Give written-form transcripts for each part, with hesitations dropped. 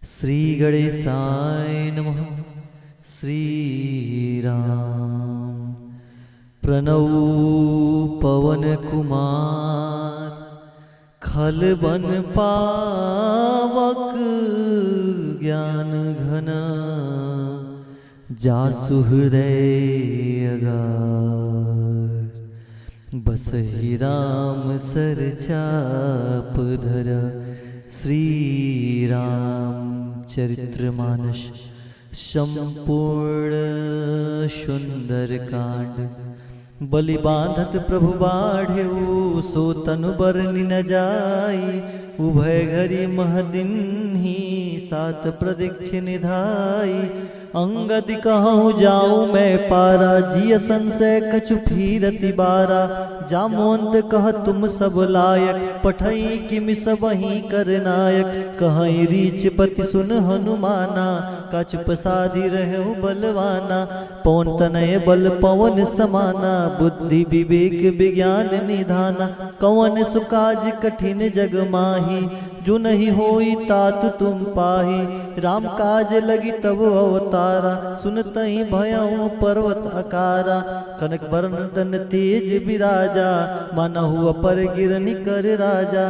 श्री गणेशाय नमः। श्री राम। प्रणव पवन कुमार खल बन पावक ज्ञान घन जासु हृदय अगार बस ही राम सर चाप धर। श्री राम चरित्रमानस संपूर्ण सुंदर कांड। बलि बांधत प्रभु बाढ़ेऊ सो तनु बरनि न जाई। उभय घरी महदिन ही सात प्रदीक्ष निधाई। अंगद कहूँ जाऊँ मैं पारा जिय संशय कछु फिरति बारा। जामोंत कह तुम सब लायक पठई किमि सबहि कर नायक। कहीं रीच पति सुन हनुमाना कछु प्रसादी रहु बलवाना। पवन तनय बल पवन समाना बुद्धि विवेक विज्ञान निधाना। कवन सुकाज कठिन जग माही जो नहीं होई तात तुम पाही। राम काज लगी तब अवतारा सुनतहि भयउ पर्वत अकारा। कनक बरन तेज विराजा मनहु अपर गिरनि कर राजा।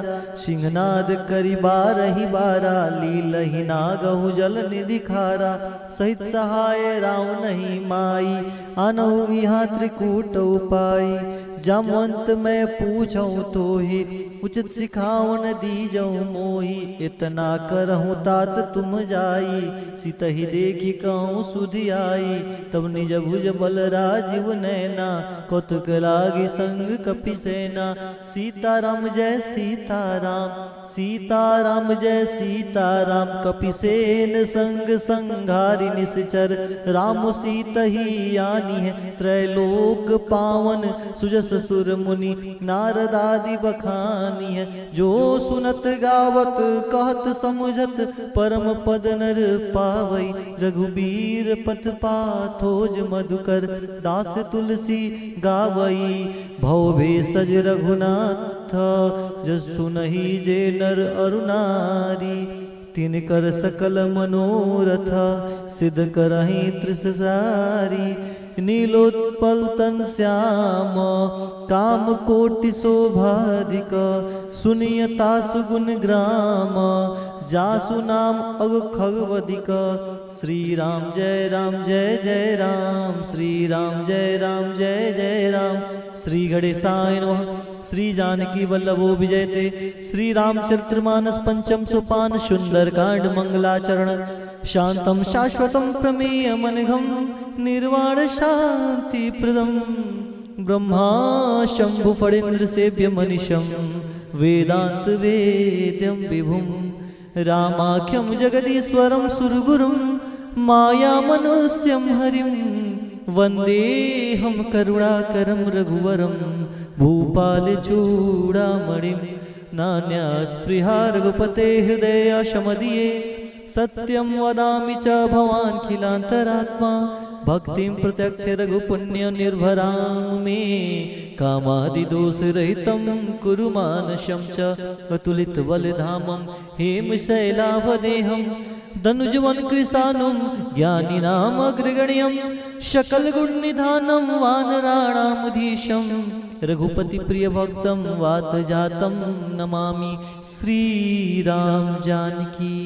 सिंहनाद करि बारहि बारा लीलहि नागहु जल निधि खारा। सहित सहाय राम नहीं माई आनहु इहाँ त्रिकूट उपाई। जामवंत मैं पूछऊँ तो ही उचित सिखावन दीजऊँ मोही। इतना करहूँ तात तुम जाई सीतहि देखी कहूँ सुधि आई। तब निज भुज बल राजीव नैना कौतुक लागी संग कपि सेना। सीताराम जय सीताराम सीताराम जय सीताराम। कपि सेन संग संघारि निश्चर राम सीतहि आनी है। त्रैलोक पावन सुजस सुर मुनि नारदादि बखानी है। जो सुनत गावत कहत समुझत परम पद नर पावई। रघुबीर पथ पाथोज मधुकर दास तुलसी गावई। भव भेषज रघुनाथ जस सुनहि जे नर अरुनारी। तिनकर सकल मनोरथ सिद्ध करहि त्रिससारी। नीलोत्पल तन श्याम काम कोटि शोभाधिक। सुनियता सुगुण ग्राम जासु नाम अग खगवदिक। श्री राम जय जय राम। श्री राम जय जय राम। श्री गणेशाय नमः। श्री जानकी वल्लभो विजयते। श्री रामचरितमानस पंचम सोपान सुंदर कांड मंगलाचरण। शांतम शाश्वतम प्रमेयमनघम निर्वाण शांति प्रदम। ब्रह्मा शंभु फणीन्द्र सेव्य मनीषम वेदांत वेद्यम विभुम। रामाख्यम जगदीश्वरम सुरगुरुम माया मनुष्यम हरिम। वंदेहम करुणाकरम रघुवरम भूपाल चूड़ामणिम। नान्यास्पृहा रघुपते हृदय शमदीये। सत्यम वदामि च भवानखिलांतरात्मा। भक्तिं प्रत्यक्ष रघुपुण्य निर्भरां मे। कामादि दोष रहितं कुरु मानसं च। अतुलित बलधामं हेम शैलावदेहं। धनुजवन कृशानुं ज्ञानिनाम अग्रगण्यं। शकल गुण निधानं वानराणामधीशं। रघुपति प्रिय भक्तं वात जातं नमामि। श्री राम जानकी।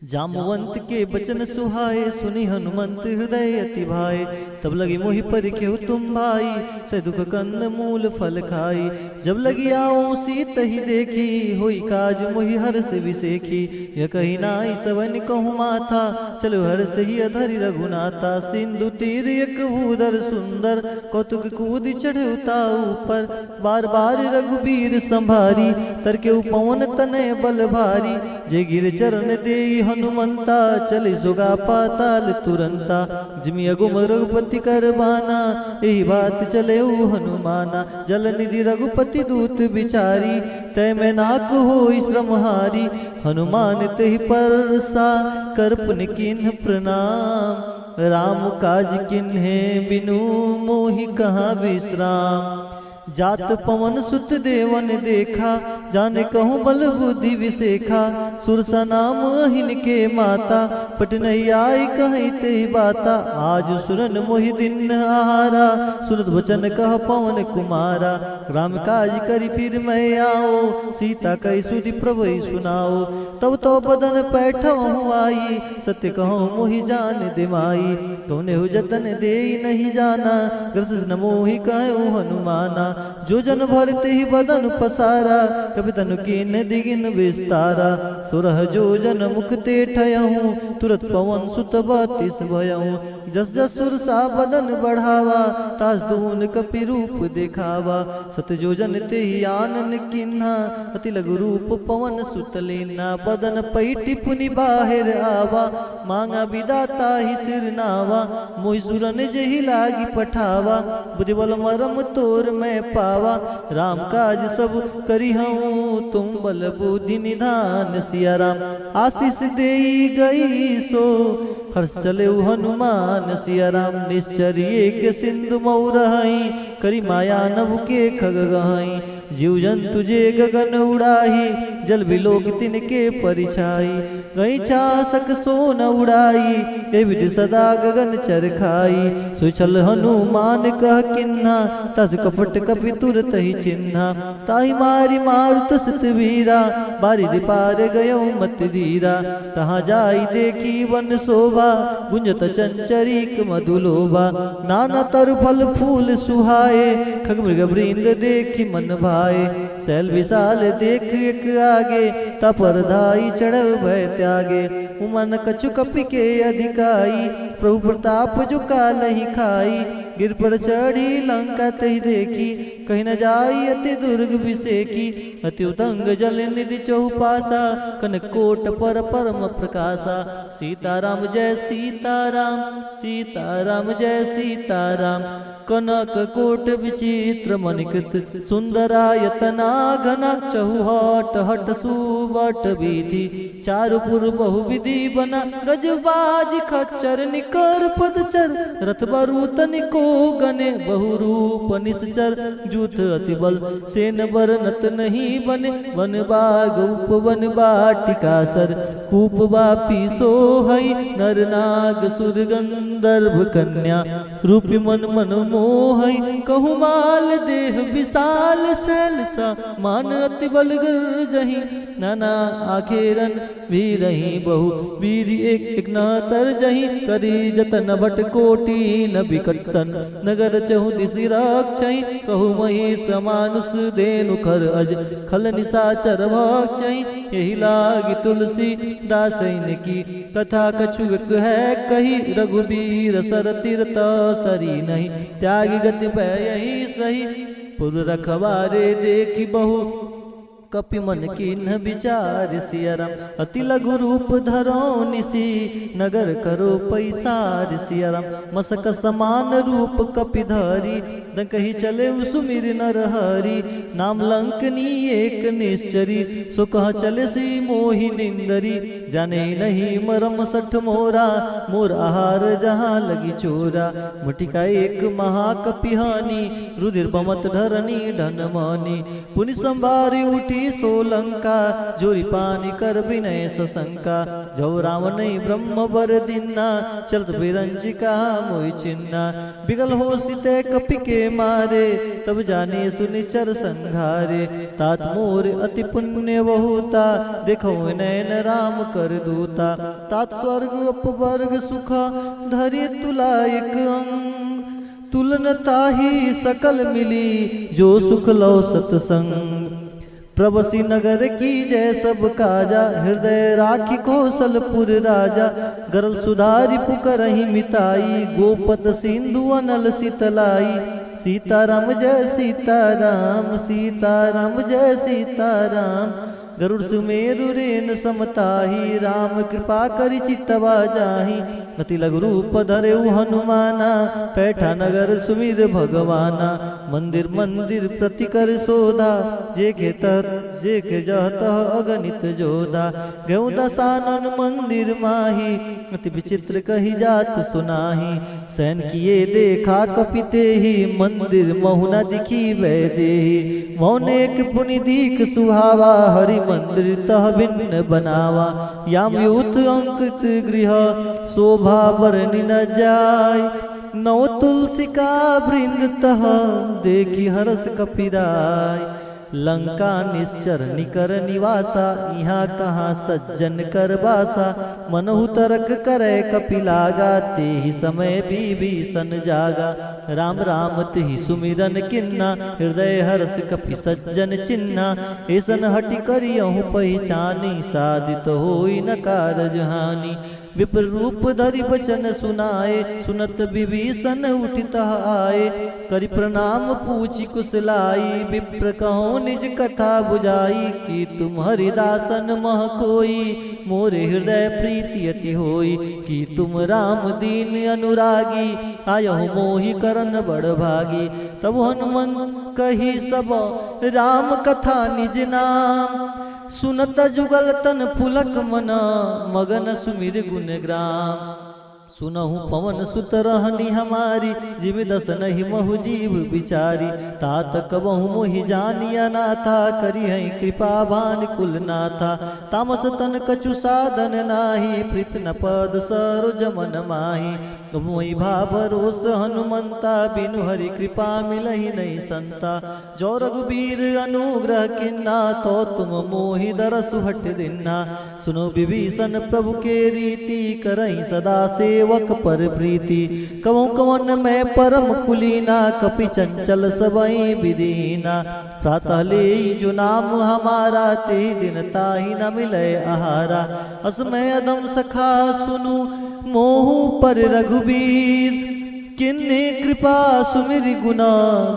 जामवंत के बचन सुहाए सुनि हनुमंत हृदय अति भाए। तब लगी मोहि परिखेउ तुम भाई से दुख कंद मूल फल खाई। जब लगी आओ सीत ही देखी होई काज मोहि हर्ष विसेखी। यह कही नाई सवन कहूँ माथा चलो हर्ष ही अधरि रघुनाथा। सिंधु तीर एक भूधर सुंदर कौतुक कूद चढ़े उता ऊपर। बार बार रघुबीर संभारी तरके पवन तनय बल भारी। जे गिर चरण देई हनुमंता चले सुगा पाताल तुरंता। जिमि अगुम रघुपति करबाना यही बात चले हनुमाना। जल निधि रघुपति दूत बिचारी तय में नाक होई श्रमहारी। हनुमान तेहि परसा कर पुनि किन्ह प्रणाम। राम काज किन्हे बिनु मोहि कहाँ विश्राम। जात पवन सुत देवन देखा, जाने कहूँ बल बुद्धि विशेखा। सुरसा नाम हिनके माता, पटनई आई कहीं ते बाता। आज सुरन मोहि दिन आहारा, सुरत वचन कह पवन कुमारा। राम काज करी फिर मैं आओ, सीता कई सुधि प्रभु सुनाओ। तब तो बदन पैठहूँ आई, सत्य कहूँ मोहि जान दे माई। कौने हो जतन दे नहीं जाना, ग्रस न मोहि कहूँ हनुमाना। जो जन भरते ही बदन पसारा, कभी तनु कीन दिगिन विस्तारा। सुरह जो जन मुक्ते ठयहूँ, तुरत पवन सुत बत्तीस भयहूँ। जस जस सुरसा बदन बढ़ावा, तास दून कपि रूप दिखावा। सत जो जन ते ही आनन किन्हा, अति लघु रूप पवन सुत लेना। बदन पैठी पुनि बाहिर आवा, मांगा विदाता ही सिर नावा। मोहि सुरन जेहि लागी पठावा, बुद्धि बल मरम तोर मैं पावा। राम काज सब करी हूँ, तुम बल बुद्धि निधान। सिया राम आशीष देई गई सो, हर्ष चले हनुमान। सिया राम निश्चर्य के सिंधु मऊरहई, करी माया नभ के खग गहई। जीव जंतु जे गगन उड़ाही, जल बिलोक तिनके परिछाई। गई चासक सोन उड़ाई, ए विधि सदा गगन चरखाई। सुचल हनुमान कह किन्हा, तस कपट कपि तुरत ही चिन्हा। ताहि मारी मारुत सुत वीरा, बारिधि पार गयो मत धीरा। तहाँ जाई देखी वन शोभा, गुंजत चंचरीक मधुलोभा। नाना तरु फल फूल सुहाए, खग मृग वृंद देखी मन भाए। सैल विशाल देख एक आगे, तपर धाई चढ़ भय त्यागे। उमन कछु कपि के अधिकाई, प्रभु प्रताप जो काल ही खाई। गिर पर चढ़ी लंका तही देखी, कहीं न जाई अति दुर्ग विसेकी। अति उदंग जल निधि चौपासा, कनक कोट पर परम प्रकाशा। सीताराम जय सीताराम, सीताराम जय सीताराम। कनक कोट विचित्र मणिकृत, सुंदरायतना घना। चहुहट हट सुबट विधि, चारुपुर बहुविधि बना। गजबाज खच्चर निकर पदचर, रथ बरूत निको गने। बहुरूप निश्चर, जूथ अति बल, सेन बरनत नहीं बने। वन बाग उपवन बाटिका सर, कूप बापी सोहई। नर नाग सुर गंधर्व कन्या, रूपी मन मन मोहई। कहु माल देह विशाल सैलसा, मान अति बल गर्जहि। नाना आखेरन वीरहि, बहु वीर एक एक न तरजहि। करी जतन भट कोटि न बिकटन, नगर चहु दिसि रक्षहि। कहु मही समानुष देनु खर अज, खल निशाचर भक्षहि। यही लागी तुलसी दासैन की, कथा कछुक है कही। रघुबीर सर तीरथ सरी नहीं, त्याग गति भय यही सही। पुर रखवारे देखी बहु, कपि मन कीन्ह विचार। सिया राम अति लघु रूप धरो निसी, नगर करो पैसार। सिया राम मसक समान रूप कपि धरी, कही चले सुमिर नर हरि। नाम लंकनी एक निश्चरी, सो कह चले सी मोहि निंदरी। जाने नहीं मरम सठ मोरा, मोर आहार जहाँ लगी चोरा। मुटिका एक महाकपिहानी, रुधिर बमत धरनी धन मानी। पुनि संभारी उठी सोलंका, जोरी पानी कर विनय सशंका। जो रावण ब्रह्म बर दिन्ना, चलत बिरंजिका मोहि चिन्ना। बिगल हो सीते कपि के मारे, तब जाने सुनिचर संघारे। तात मोर अति पुण्य बहुता, देखो नैन राम कर दूता। तात स्वर्ग अपवर्ग सुख, धरि तुला एक अंग। तुलन ताही सकल मिली, जो सुख लो सतसंग। प्रभसी नगर की जय सब काजा, हृदय राखी कौशलपुर राजा। गरल सुधारी पुकरहि मिताई, गोपद सिंधु अनल शीतलाई। सीताराम जय सीताराम, सीताराम जय सीताराम। गरुड़ सुमेरु रेन समताही, राम कृपा करि चितवा जाहि। अति लघु रूप धरे हनुमाना, पैठा नगर सुमिर भगवाना। मंदिर मंदिर प्रति कर सोधा, जे खेत जेक जहतः अगणित जोदा गयो दसानन मंदिर माही अति विचित्र कही जात सुनाही सैन किए देखा कपिते ही मंदिर महुना दिखी वैदेही मौन एक पुनि दीख सुहावा हरि मंदिर तह भिन्न बनावा याम यूथ अंकृत गृह शोभा बरनि न जाय नव तुलसी का वृंद तह देखी हरस कपिराय लंका निश्चर निकर निवासा यहाँ कहाँ सज्जन कर बासा मनहु तरक करे कपिलागा ते ही समय विभीषण जागा राम राम तेहि सुमिरन किन्ना हृदय हर्ष कपि सज्जन चिन्हा ऐसन हटि करियहु पहिचानी साधित होई न कारज हानि विप्र रूप धरि वचन सुनाए सुनत विभीषण उठित आए करि प्रणाम पूछि कुशलाई विप्र कहो निज कथा बुझाई कि तुम हरिदासन मह खोई मोरे हृदय प्रीति अति होई कि तुम राम दीन अनुरागी आयहु मोहि करन बड़ भागी तब हनुमंत कही सब राम कथा निज नाम सुनत जुगल तन फुलक मना मगन सुमिर गुण ग्राम सुनहु पवन सुत रहनी हमारी जिम दस नहीं महु जीव बिचारी तात कबहु मोहि जानिया नाथा करी है कृपा भान कुल नाथा तामस तन कछु साधन नाही प्रीत न पद सरोज मन माही मोहि भाभरोस हनुमंता बिनु हरि कृपा मिलहि नहीं संता जो रघुबीर अनुग्रह किन्ना तो तुम मोहि दरसु हट दिन्ना सुनो विभीषण प्रभु के रीति करहि सदा सेवक पर प्रीति कवं कवन में परम कुलीना कपि चंचल सबई विदीना प्रातः ले जो नाम हमारा ते दिन ताहि न मिले आहारा असमय अदम सखा सुनु मोहु पर रघुबीर किन्ने कृपा सुमिर गुना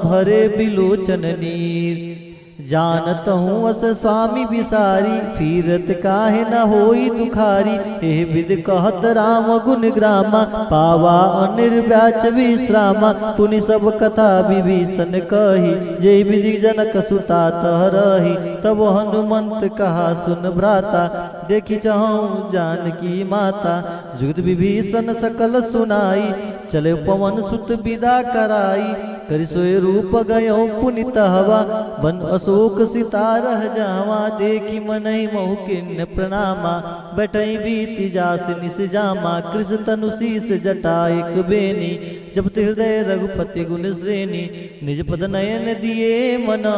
भरे बिलोचन नीर जानत हूँ अस स्वामी बिसारी फिरत काहे न होई दुखारी एह विद कहत राम गुण ग्रामा पावा अनिर्व्याच विश्रामा पुनि सब कथा विभीषण कही जय विधि जनक सुता तह रही तब हनुमंत कहा सुन भ्राता देखी चाहूँ जानकी माता जुगत विभीषण सकल सुनाई चले पवन सुत विदा कराई करि सोय रूप गयो पुनित हवा बन अशोक सितारह जावा देखी मनई महु किन्न प्रणामा बैठई बीति जास निस जामा कृष्ण तनु शीस जटा एक बेनी जब हृदय रघुपति गुण श्रेणी निज पद नयन दिए मना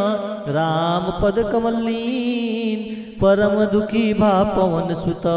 राम पद कमलीन परम दुखी भा पवन सुत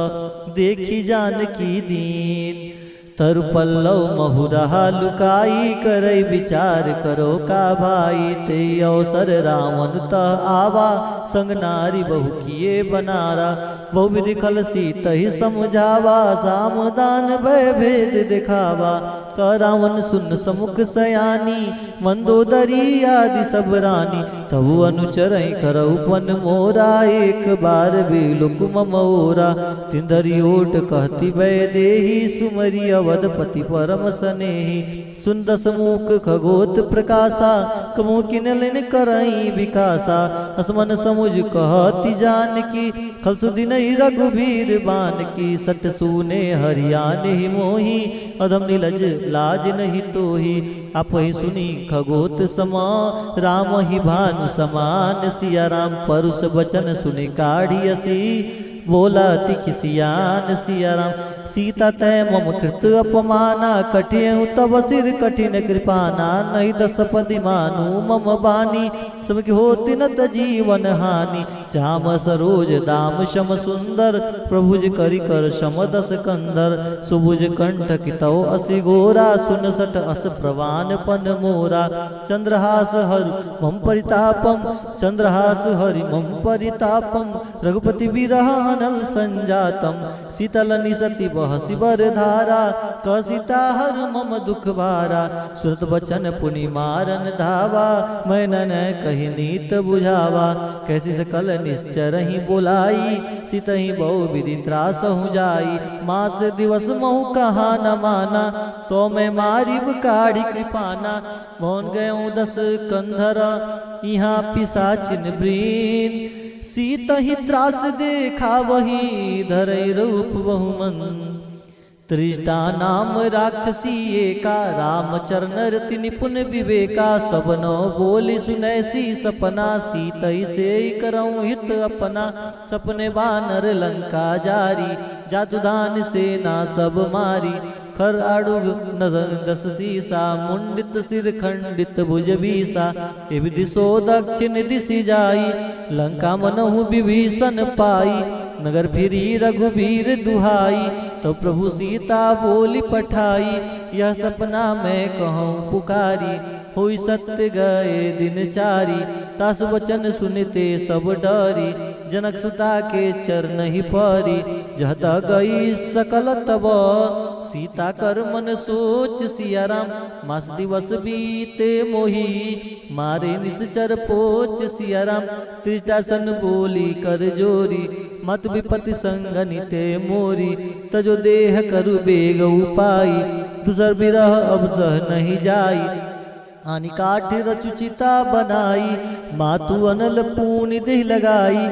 देखी जानकी दीन तरु पल्लव महुरहा लुकाई करई विचार करो का भाई ते अवसर रावण तह आवा संग नारी बहु किए बनारा बहु विधि खल सीत ही समझावा सामदान भय भेद दिखावा का रावण सुन समुख सयानी मंदोदरी आदि सब रानी तबु अनुचर करऊ पन मोरा एक बार बिलुक ममोरा तिंदरी ओट कहती वै देही सुमरी अवधपति परम सनेही सुंदस मुख खगोत प्रकाशा कमो किनलिन करई विकासा असमन समुझ कहती जान की खल सुदिन रघुबीर बान की सट सूने हरियान ही मोही अधम निलज लाज नहीं तो ही आप ही सुनी खगोत समा राम ही भानु समान सिया राम परुष बचन सुनि काढ़ी असी बोला तिखिसियान सिया राम सीता तय मम कृत अपमाना कठिन तब सिर कठिन कृपाना नहीं दस पदि मानु मम बानी सब होती न जीवन हानि श्याम सरोज दाम शम सुंदर प्रभुज करि कर शम दस कंधर सुभुज कंठ कितौ असि गोरा सुन सठ अस प्रवान पन मोरा चंद्रहास हर मम परितापम चंद्रहास हरि मम परितापम रघुपति विरह अनल संजातम शीतल निसति बहसी बर धारा कसिता हर मम दुख भारा सुरत बचन पुनि मारन धावा मैं न कही नीत बुझावा कैसी सकल निश्चर ही बोलाई सितहि बहु विधि त्रास हो जाई मास दिवस महु कहा न माना तो मैं मारिब काढ़ी कृपाना मोहन गयो दस कंधर यहाँ पिसाचिन ब्रीन सीत ही त्रास देखा वही धरई रूप बहुमन त्रिष्टा नाम राक्षसी एका रामचरण रति निपुण विवेका सबनो बोली सुनैसी सपना सीतई से करऊं हित अपना सपने बानर लंका जारी जातुदान सेना सब मारी खर आडुग दस सीसा मुंडित सिर खंडित भुज बीसा एवं दिशो दक्षिण दिशि जाई लंका मनहु विभीषण पाई नगर फिरी रघुबीर दुहाई तो प्रभु सीता बोली पठाई यह सपना मैं कहूँ पुकारी हुई सत्य गए दिन चारी तास वचन सुनते सब डरी जनक सुता के चरण ही परी जहता गई सकल तब सीता कर मन सोच सिया राम मास दिवस बीते मोही मारे निश्चर पोच सिया राम त्रिष्टासन बोली कर जोरी मत विपति संगनिते मोरी तजो देह करु बेग उपाई दूसर बिरह अब सह नहीं जाई आनी काठ रचुचिता बनाई मातु अनल पूनि देह लगाई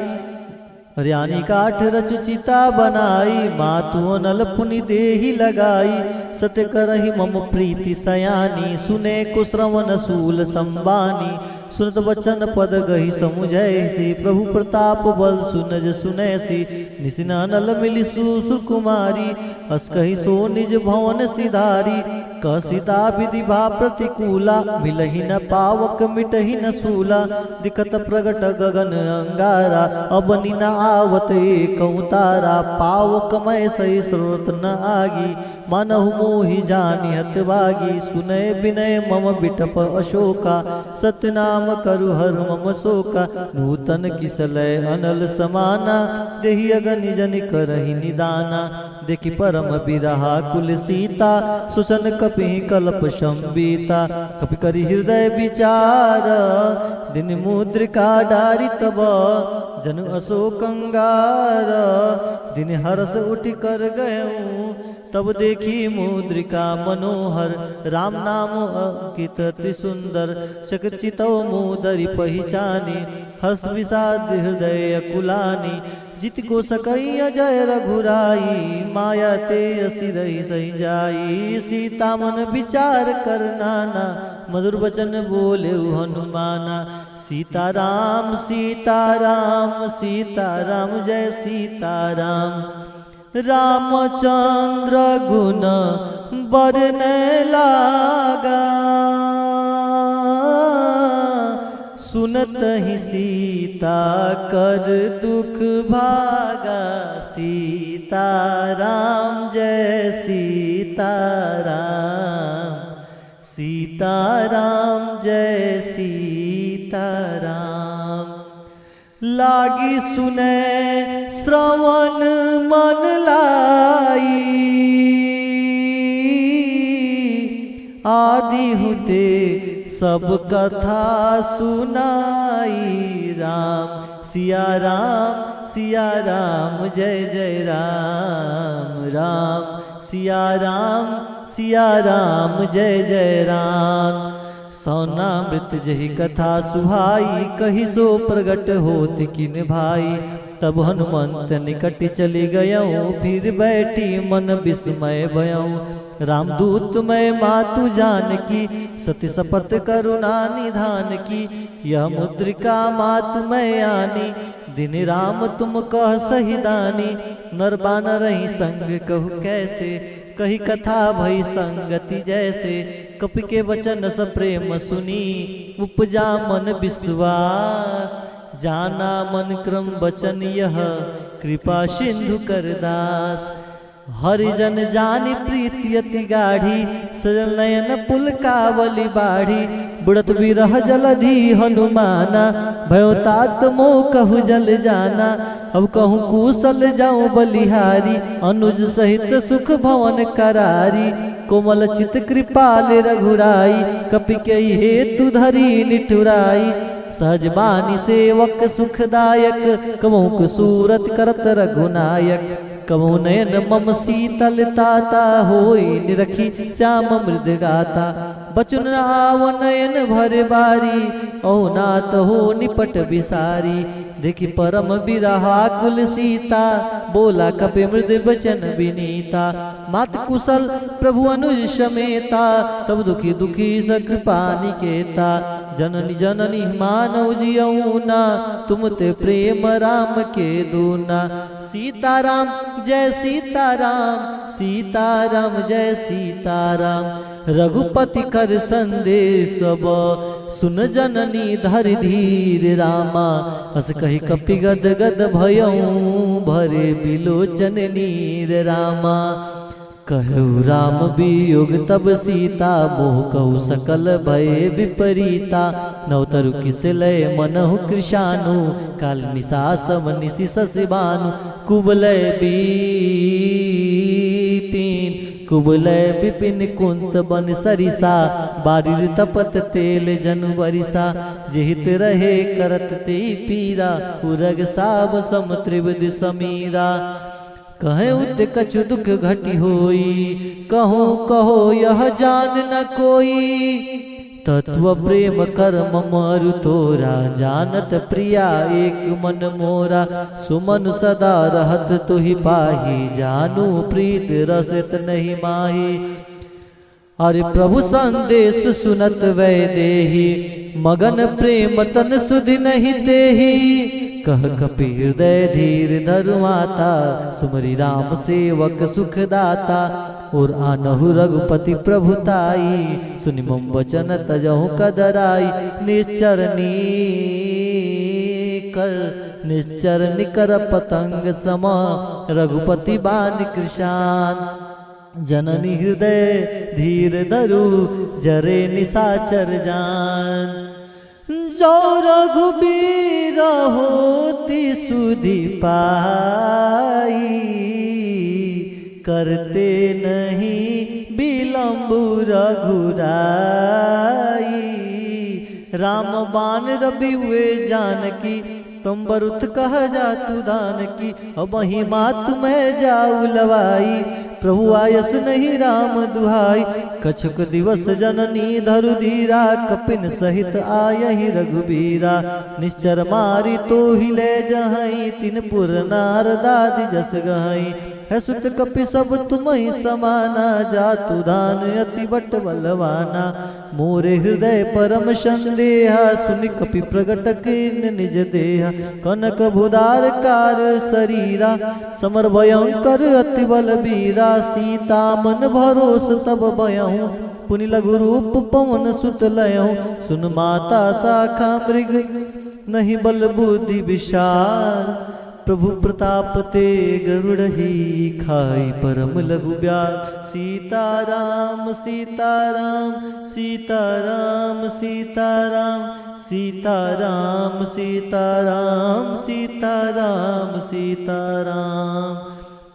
हरियाणी काठ रचुचिता बनाई मातु अनल पुनि देहि लगाई सत्य करहि मम प्रीति सयानी सुने कुश्रवण सूल संबानी सुनत वचन पद गही समुझैसी प्रभु प्रताप बल सुनज सुनैसी निसिनानल मिली सुर कुमारी हस कही सो निज भवन सिधारी कह सीता विधि भा प्रतिकूला मिलहि न पावक मिटहि न सूला दिखत प्रगट गगन अंगारा अबनि न आवत एकौ तारा पावक मय सही स्रोत न आगी मानहु मोहि जानि हतभागी सुनय विनय मम बिटप अशोका सत्यनाम करु हर मम शोका नूतन किसलय अनल समाना देहि अगनि जनि करहि निदाना देखि परम बिरहा कुल सीता सुसन कपि कल्प संबीता कपि करि हृदय विचार दिन मुद्रिका डारी तब जन अशोक अंगार दिन हरस उठ कर गयऊं तब देखी मुद्रिका मनोहर राम नाम अंकित अति सुंदर चकचितो मुदरि पहिचानी हर्ष विषाद हृदय कुलानी जित को सकई अजय रघुराई माया ते असिरहि सही जाई सीता मन विचार कर नाना मधुर वचन बोले हनुमाना सीताराम सीताराम सीताराम जय सीताराम रामचंद्र गुण बरने लागा सुनत ही सीता कर दुख भागा सीताराम जय सीताराम सीताराम जय सीताराम लागी सुने श्रवण मन लाई आदि हुते सब कथा सुनाई राम सिया राम जय जय राम राम सिया राम जय जय राम सौनामृत जही कथा सुहाई कही सो प्रगट होत किन भाई तब हनुमंत निकट चली गयऊँ फिर बैठी मन विस्मय भयऊँ रामदूत मैं मातु जान की सती शपथ करुणा निधान की यह मुद्रिका मातु मैं आनी दिन राम तुम कह सही दानी नर बानर ही संग कहु कैसे कही कथा भई संगति जैसे कपि के वचन स प्रेम सुनी उपजा मन विश्वास जाना मन क्रम वचन यह कृपा सिंधु करदास हरिजन जानी प्रीति अति गाढ़ी सजल नयन पुलकावली बाढ़ी बुढ़त बिरह जलधि हनुमाना भयो तात मोह कहु जल जाना अब कहूँ कुशल जाऊं बलिहारी अनुज सहित सुख भवन करारी कोमल चित कृपाल रघुराई कपि के हेतु धरी निठुराई सहज बानी सेवक सुखदायक कमौक सूरत करत रघुनायक कमो नयन मम शीतलताता होई निरखी श्याम मृद गाता बचन आव नयन भर बारी ओ नाथ हो निपट बिसारी देखी परम बिरहा कुल सीता, बोला कपि मृदु बचन विनीता। मात कुशल प्रभु अनुज समेता, तब दुखी दुखी सकृपा निकेता। जननी जननी मानव जियौना, तुम ते प्रेम राम के दूना। सीताराम जय सीताराम, सीताराम जय सीताराम। रघुपति कर संदेश सब, सुन जननी धरि धीर रामा। हस कही कपि गद गद भयऊ, भरे बिलोचन नीर रामा। कहु राम वियोग तब सीता, मोह कहु सकल भय विपरीता। नवतरु किस लय मनहु कृशानु, काल निशा सम निशि शशिबानु। कुबलय बिपिन कुबलय विपिन कुंत बन सरिसा। बारिर तपत तेल जनु बरिसा, जेहित रहे करत ते पीरा। उरग साब सम त्रिविध समीरा। कहे उत कछु दुख घटी होई, कहो कहो यह जान न कोई। तत्व प्रेम कर्म मरु तोरा, जानत प्रिया एक मन मोरा। सुमन सदा रहत तुहि पाही, जानू प्रीत रसित नहीं माही। अरे प्रभु संदेश सुनत वै देही, मगन प्रेम तन सुधि नहीं तेही। कह कपि हृदय धीर धरु माता, सुमरि राम सेवक सुखदाता। और आनहु रघुपति प्रभुताई, सुनि मम वचन तजहु कदराई। निश्चर निकर पतंग समा, रघुपति बान कृशान। जननी हृदय धीर धरु, जरे निशाचर जान। जो रघुबीर होती सुधि पाई, करते नहीं विलंब रघुराई। राम बान रवि हुए जानकी, तुम बरुत कह जा तू दान की। अब ही मात मैं जाऊ लवाई, प्रभु आयस नहीं राम दुहाई। कछुक दिवस जननी धरु धीरा, कपिन सहित आयहि रघुबीरा। निश्चर मारी तो ही ले जहाई, तिन पुर नारदादि जस गहाई। है सुत कपि सब तुम ही समाना, जातु दान अति बट बलवाना। मोरे हृदय परम संदेहा, सुनि कपि प्रगट कीन निज देहा। कनक भुदार कार शरीरा, समर भयंकर अति बलबीरा। सीता मन भरोस तब भयहूँ, पुनि लघु रूप पवन सुत लयहूँ। सुन माता शाखा मृग, नहीं बल बुद्धि विशाल। प्रभु प्रताप ते गरुड़ही, खाई परम लघु ब्याल। सीताराम सीताराम सीताराम सीताराम सीताराम सीताराम सीताराम सीताराम।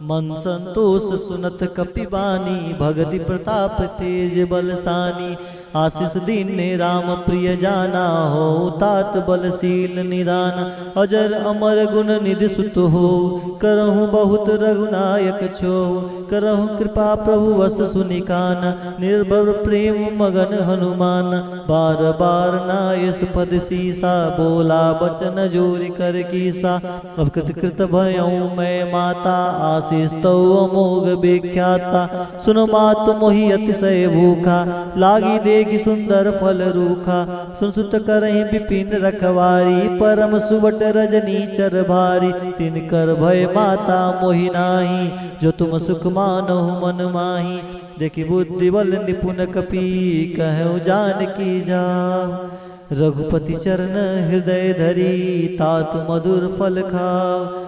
मन संतोष सुनत कपिबानी, भगति प्रताप तेज बलसानी। आशीष दीन राम प्रिय जाना, हो तात बलशील निदान। अजर अमर गुण निधि सुत हो, करहु बहुत रघुनायक छो। करहु कृपा प्रभु वस सुनिकान, निर्भर प्रेम मगन हनुमान। बार बार नायस पद सीसा, बोला बचन जोरि कर कीसा। अब कृत कृत भयऊँ मैं माता, आशीष तो अमोघ विख्याता। सुन मात मोहि अतिशय भूखा, लागी देखि सुंदर फल रूखा। सुन सुत करहि विपिन रखवारी, परम सुबट रजनी चर भारी। तिन कर भय माता मोहि नाही, जो तुम सुख मानहु मन माही। देखि बुद्धि बल निपुण कपि, कहु जानकी जाऊ। रघुपति चरण हृदय धरी, तात मधुर फल खाओ।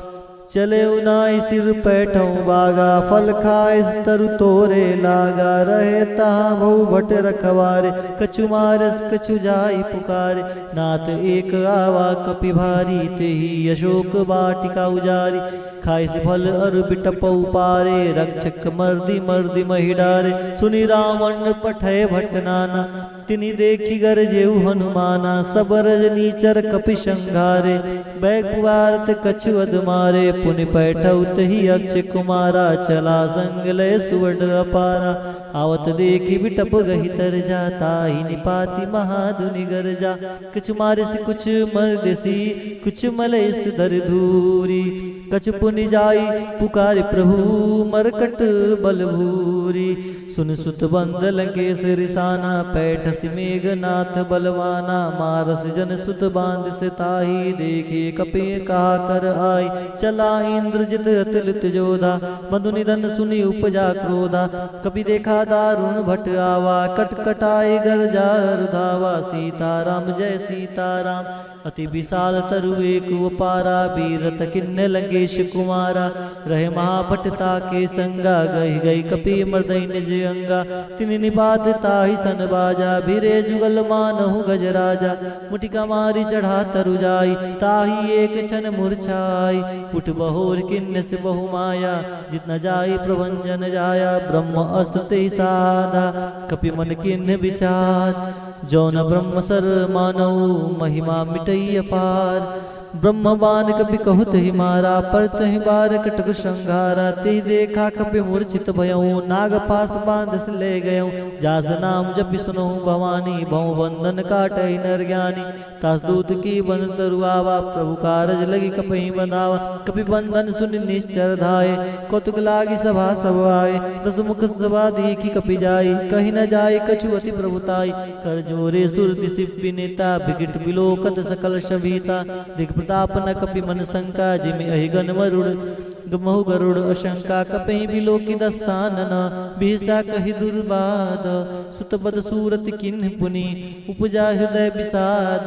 चले उनाई सिर पैठों बागा, फल खाए तरु तोरे लागा। रहे तहाँ बहु भट रखवारे, कछु मारस कछु जाई पुकारे। नाथ एक आवा कपि भारी, तेहि अशोक वाटिका उजारी। खाई से फल अरु बिटप उपारे रक्षक मर्दी मर्दी मही डारे सुनि रावण पठय भट्ट नाना तिनि देखी गरजेउ हनुमाना सब रजनीचर कपि संघारे बैकुवारत कछु अद मारे पुनि पैठौ तहि अक्षय कुमारा चला संग लय सुवर्ण अपारा आवत देखी बिटप गहि तर जाता ही निपाति महाधुनि गरजा कुछ मारिस कुछ मरदेसी कुछ मलेस धर धूरी कछु पुनि जाई पुकारि प्रभु मरकट बलभूरी सुन सुत बंद लंकेश रिसाना पैठस मेघनाथ बलवाना मारस जन सुत बांध से ताही देखे कपि कहा कर आई चला इंद्रजित अतुलित जोधा मधु निधन सुनि उपजा क्रोधा कपि देखा दारुण भट आवा कटकटाई गरजा रुधावा सीताराम जय सीताराम अति विशाल तरु एक पारा बीरत किन्न लंकेश कुमारा रहे महाभटता के संगा गई गई कपि मर्दई निज अंगा तिनि निपात ताहि सन बाजा भिरे जुगल मानहु गजराजा मुटिका मारी चढ़ा तरु जाई ताहि एक क्षण मूर्छाई उठ बहोर किन्न से बहु माया जितना जाई प्रभंजन जाया ब्रह्म अस्त्र ते साधा कपि मन किन्न विचार जौन ब्रह्म सर मानव महिमा मिटई अपार ब्रह्मबान कपि कहत ही मारा परत ही बार कटक संघारा ते देखा कपि मूर्छित भयऊ नाग पास बांध से ले गयऊ जास नाम जब सुनो भवानी भव बंधन काटई नर ज्ञानी तास दूत की बंद तरुआवा प्रभु कारज लगी कपि बंधावा कपि बंधन सुन निश्चर धाये कौतुक लागी सभा सब आए दस मुख सभा देखी कपि जाई कहीं न जाए कछु अति प्रभुताई कर जोरे सुर दिसिपि नेता विकट विलोकत सकल शबीता दिख प्रताप न कपि मन शंका जिमि अहिगन मरुड़ गमहु गरुड़ अशंका कपि बिलोकी दसानन भीषा कहि दुर्बाद सुतबद सूरत किन्ह पुनि उपजा हृदय विषाद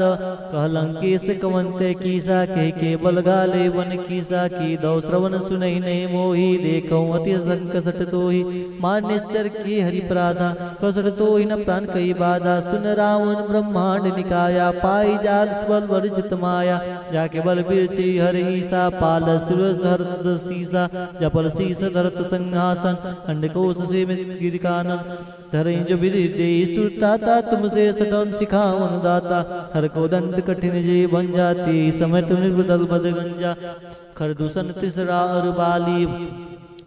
कह लंकेश कवंते कीसा कह के बल गाले वन कीसा की दौ श्रवण सुनहि नहीं मोही देखौ अति संकट तोहि मान निश्चर की हरि प्राधा कसट तोहि न प्राण कई बाधा सुन रावण ब्रह्मांड निकाया पाई जाल बल वर्जित माया जाके बल बिरची हर ईसा पाल सुरस हरत सीसा जपल शीस धरत संहासन अंडकोश से गिरिकानन धरई जो विधि दे सुरताता तुमसे सटन सिखावन दाता हर को दंड कठिन जे बन जाती समय तुम निर्बदल बद गंजा खरदूषण तिसरा और बाली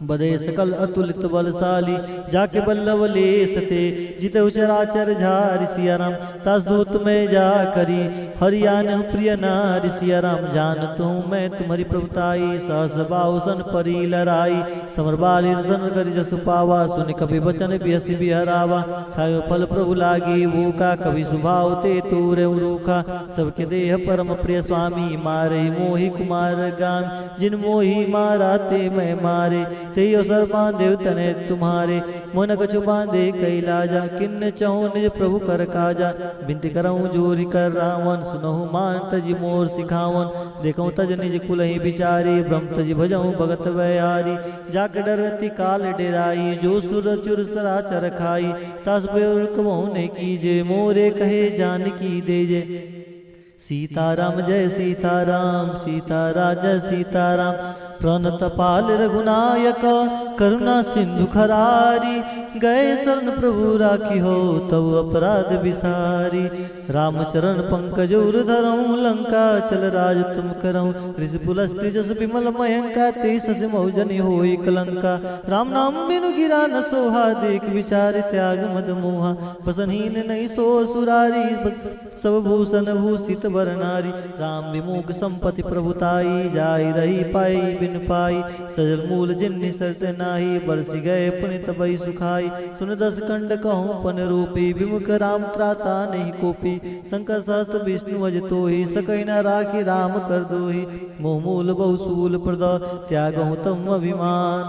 बदे सकल अतुलित बलशाली जाके बल्लभ ले सते जिते उचराचर झारि सिया राम तास दूत में जा करी हरियान प्रिय नारि सिया राम जानत हूँ मैं तुम्हारी प्रभुताई सहस बाहुसन परी लराई समर बाली सन करी जसु पावा सुन कभी बचन बिहसी बिहरावा खायो फल प्रभु लागी भूखा कभी सुभाव ते तूरे रूखा सबके देह परम प्रिय स्वामी मारे मोहि कुमार गान जिन मोहि मारा ते मैं मारे ते अवसर बांधे तने तुम्हारे मन कछु बांधे कैलाजा किन्न चहु निज प्रभु कर काजा बिनती करऊं जोरी कर रावण सुनहु मान तजी मोर सिखावन देखऊं तज निज कुलहि बिचारी ब्रह्म तजी भजऊं भगत वैयारी जाके डरती काल डेराई जो सुर चुर सराचर खाई तास बेरुकमो ने कीजे मोरे कहे जान की देजे सीताराम जय सीताराम सीताराम जय सीताराम प्रणत पाल रघुनायक करुणा सिंधु खरारी गए शरण प्रभु राखी हो तब अपराध विसारी रामचरण पंकज धरऊं लंका चल राज तुम करऊं ऋषि पुलस्ति जस विमल मयंका ते सस मौजनी होई कलंका राम नाम बिनु गिरा न सोहा देख विचार त्याग मद मोहा बसनहीन नहीं सो सुरारी सब भूषण भूषित बर नारी राम विमुख संपत्ति प्रभुताई जाई रही पाई बिन पाई सजल मूल जिन्नि शर्त नाही बरसी गए पुनित बई सुखाई सुन दस कंड कहूँ पन रूपी विमुख राम त्राता नहीं कोपी शंकर सहस्त्र विष्णु अज तो ही सकई न राखी राम कर दो ही मोह मूल बहुसूल प्रद त्यागहु तम अभिमान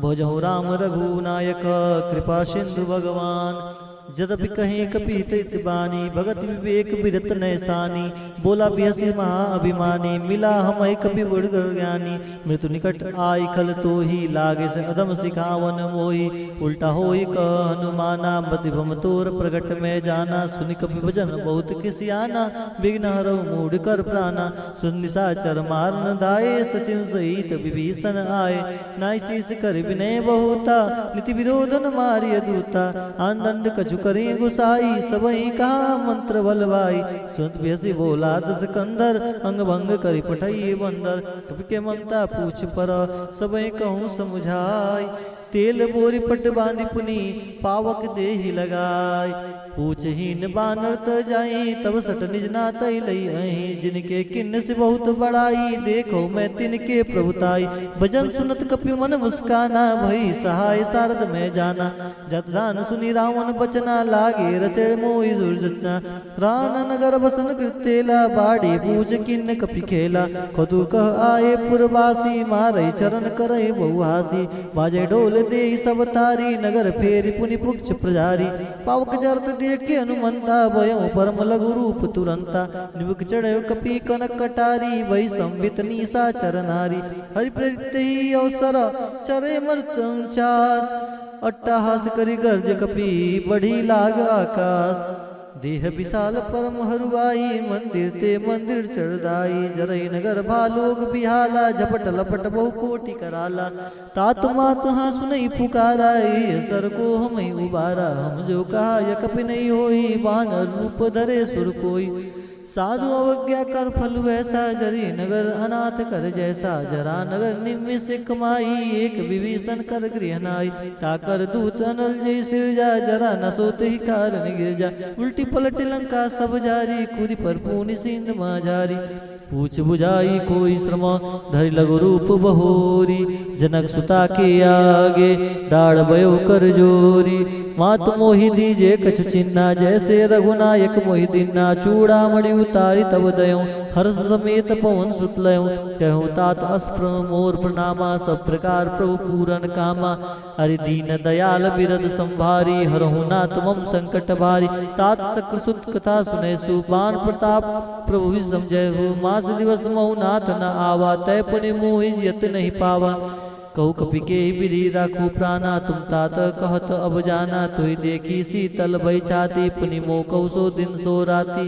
भजहु राम रघु नायक कृपा सिंधु भगवान जदपि कहीं कपि तैत बानी भगत विवेक बिरत नैसानी बोला बिहसी महा अभिमानी मिला हम कपि बुढ़ ज्ञानी मृत्यु निकट आई खल तो ही लागे से अदम सिखावन मोही उल्टा होई क हनुमाना प्रतिभम तोर प्रगट में जाना सुनि कपि भजन बहुत किसियाना विघ्न हरौ मूढ़ कर प्राणा सुन निशाचर मारन दाए सचिन सहित विभीषण आए नाई शीस कर विनय बहुता नीति विरोधन मारिय दूता आनंद कछु करें गुसाई सबई कहा मंत्र बलवाई सुनत बिहसी बोला दस कंदर अंग भंग करी पठाई बंदर कपि के ममता पूछ पर सबई कहूँ समुझाई तेल बोरी पट बांधी पुनी पावक देहि लगाई पूछहीन बानर त जाई तब सट निज नात लई अही जिनके किन्न से बहुत बड़ाई देखो मैं तिनके प्रभुताई भजन सुनत कपि मन मुस्काना भई सहाय सारद में जाना जत दान सुनी रावण बचना लागे रचड़ मोहि दुर्जटना रान नगर बसन कृतेला बाड़ी पूज किन्न कपि खेला कदु कह आए पुरवासी मारई चरण करई बहुहासी बाजे ढोल दे सब तारी नगर फेरी पुनि पुक्ष प्रजारी पावक जरत देख के हनुमंता भयो परम लघु रूप तुरंता निबुक चढ़यो कपि कनक कटारी वही संबित निशा चरनारी हरि प्रेरित ही अवसर चरे मृत्युं चास अट्टहास करि गर्ज कपि बढ़ी लाग आकाश देह विशाल परम हरुआई मंदिर ते मंदिर चढ़दाई जरई नगर भालोग बिहाला झपट लपट बहु कोटि कराला तात मात हाँ सुनई पुकाराई सर को हम उबारा हम जो कहा यह कपि नहीं होई वानर रूप धरे सुर कोई साधु अवज्ञा कर फल वैसा जरी नगर अनाथ कर जैसा जरा नगर निम्न से कमाई एक विभीषण कर गृह नाई ताकर दूत अनल जय सिरजा जरा न सोते ही कारण गिरजा उल्टी पलट लंका सब जारी खुद पर पूनि सिंध माझारी पूछ बुझाई कोई श्रम धरि लघु रूप बहोरी जनक सुता के आगे डाढ़ भयो कर जोरी मात मोहि दीजे कछु चिन्ना जैसे रघुनायक मोहि दीना चूड़ा मणि उतारी तब दयो हर्ष समेत पवन सुत लयो कहूँ तात अस्प्र मोर प्रणामा सब प्रकार प्रभु पूरन कामा हरि दीन दयाल बिरद संभारी हरहु नाथ मम संकट भारी तात सक्र सुत कथा सुने सुपान प्रताप प्रभु विषम जय हो मास दिवस महु नाथ न आवा तय पुनि मोहि जियत नहीं पावा कहु कपि के विधि राखू प्राणा तुम तात कहत अब जाना तुहि देखी शीतल भई छाती पुनि मोह कहु सो दिन सो राती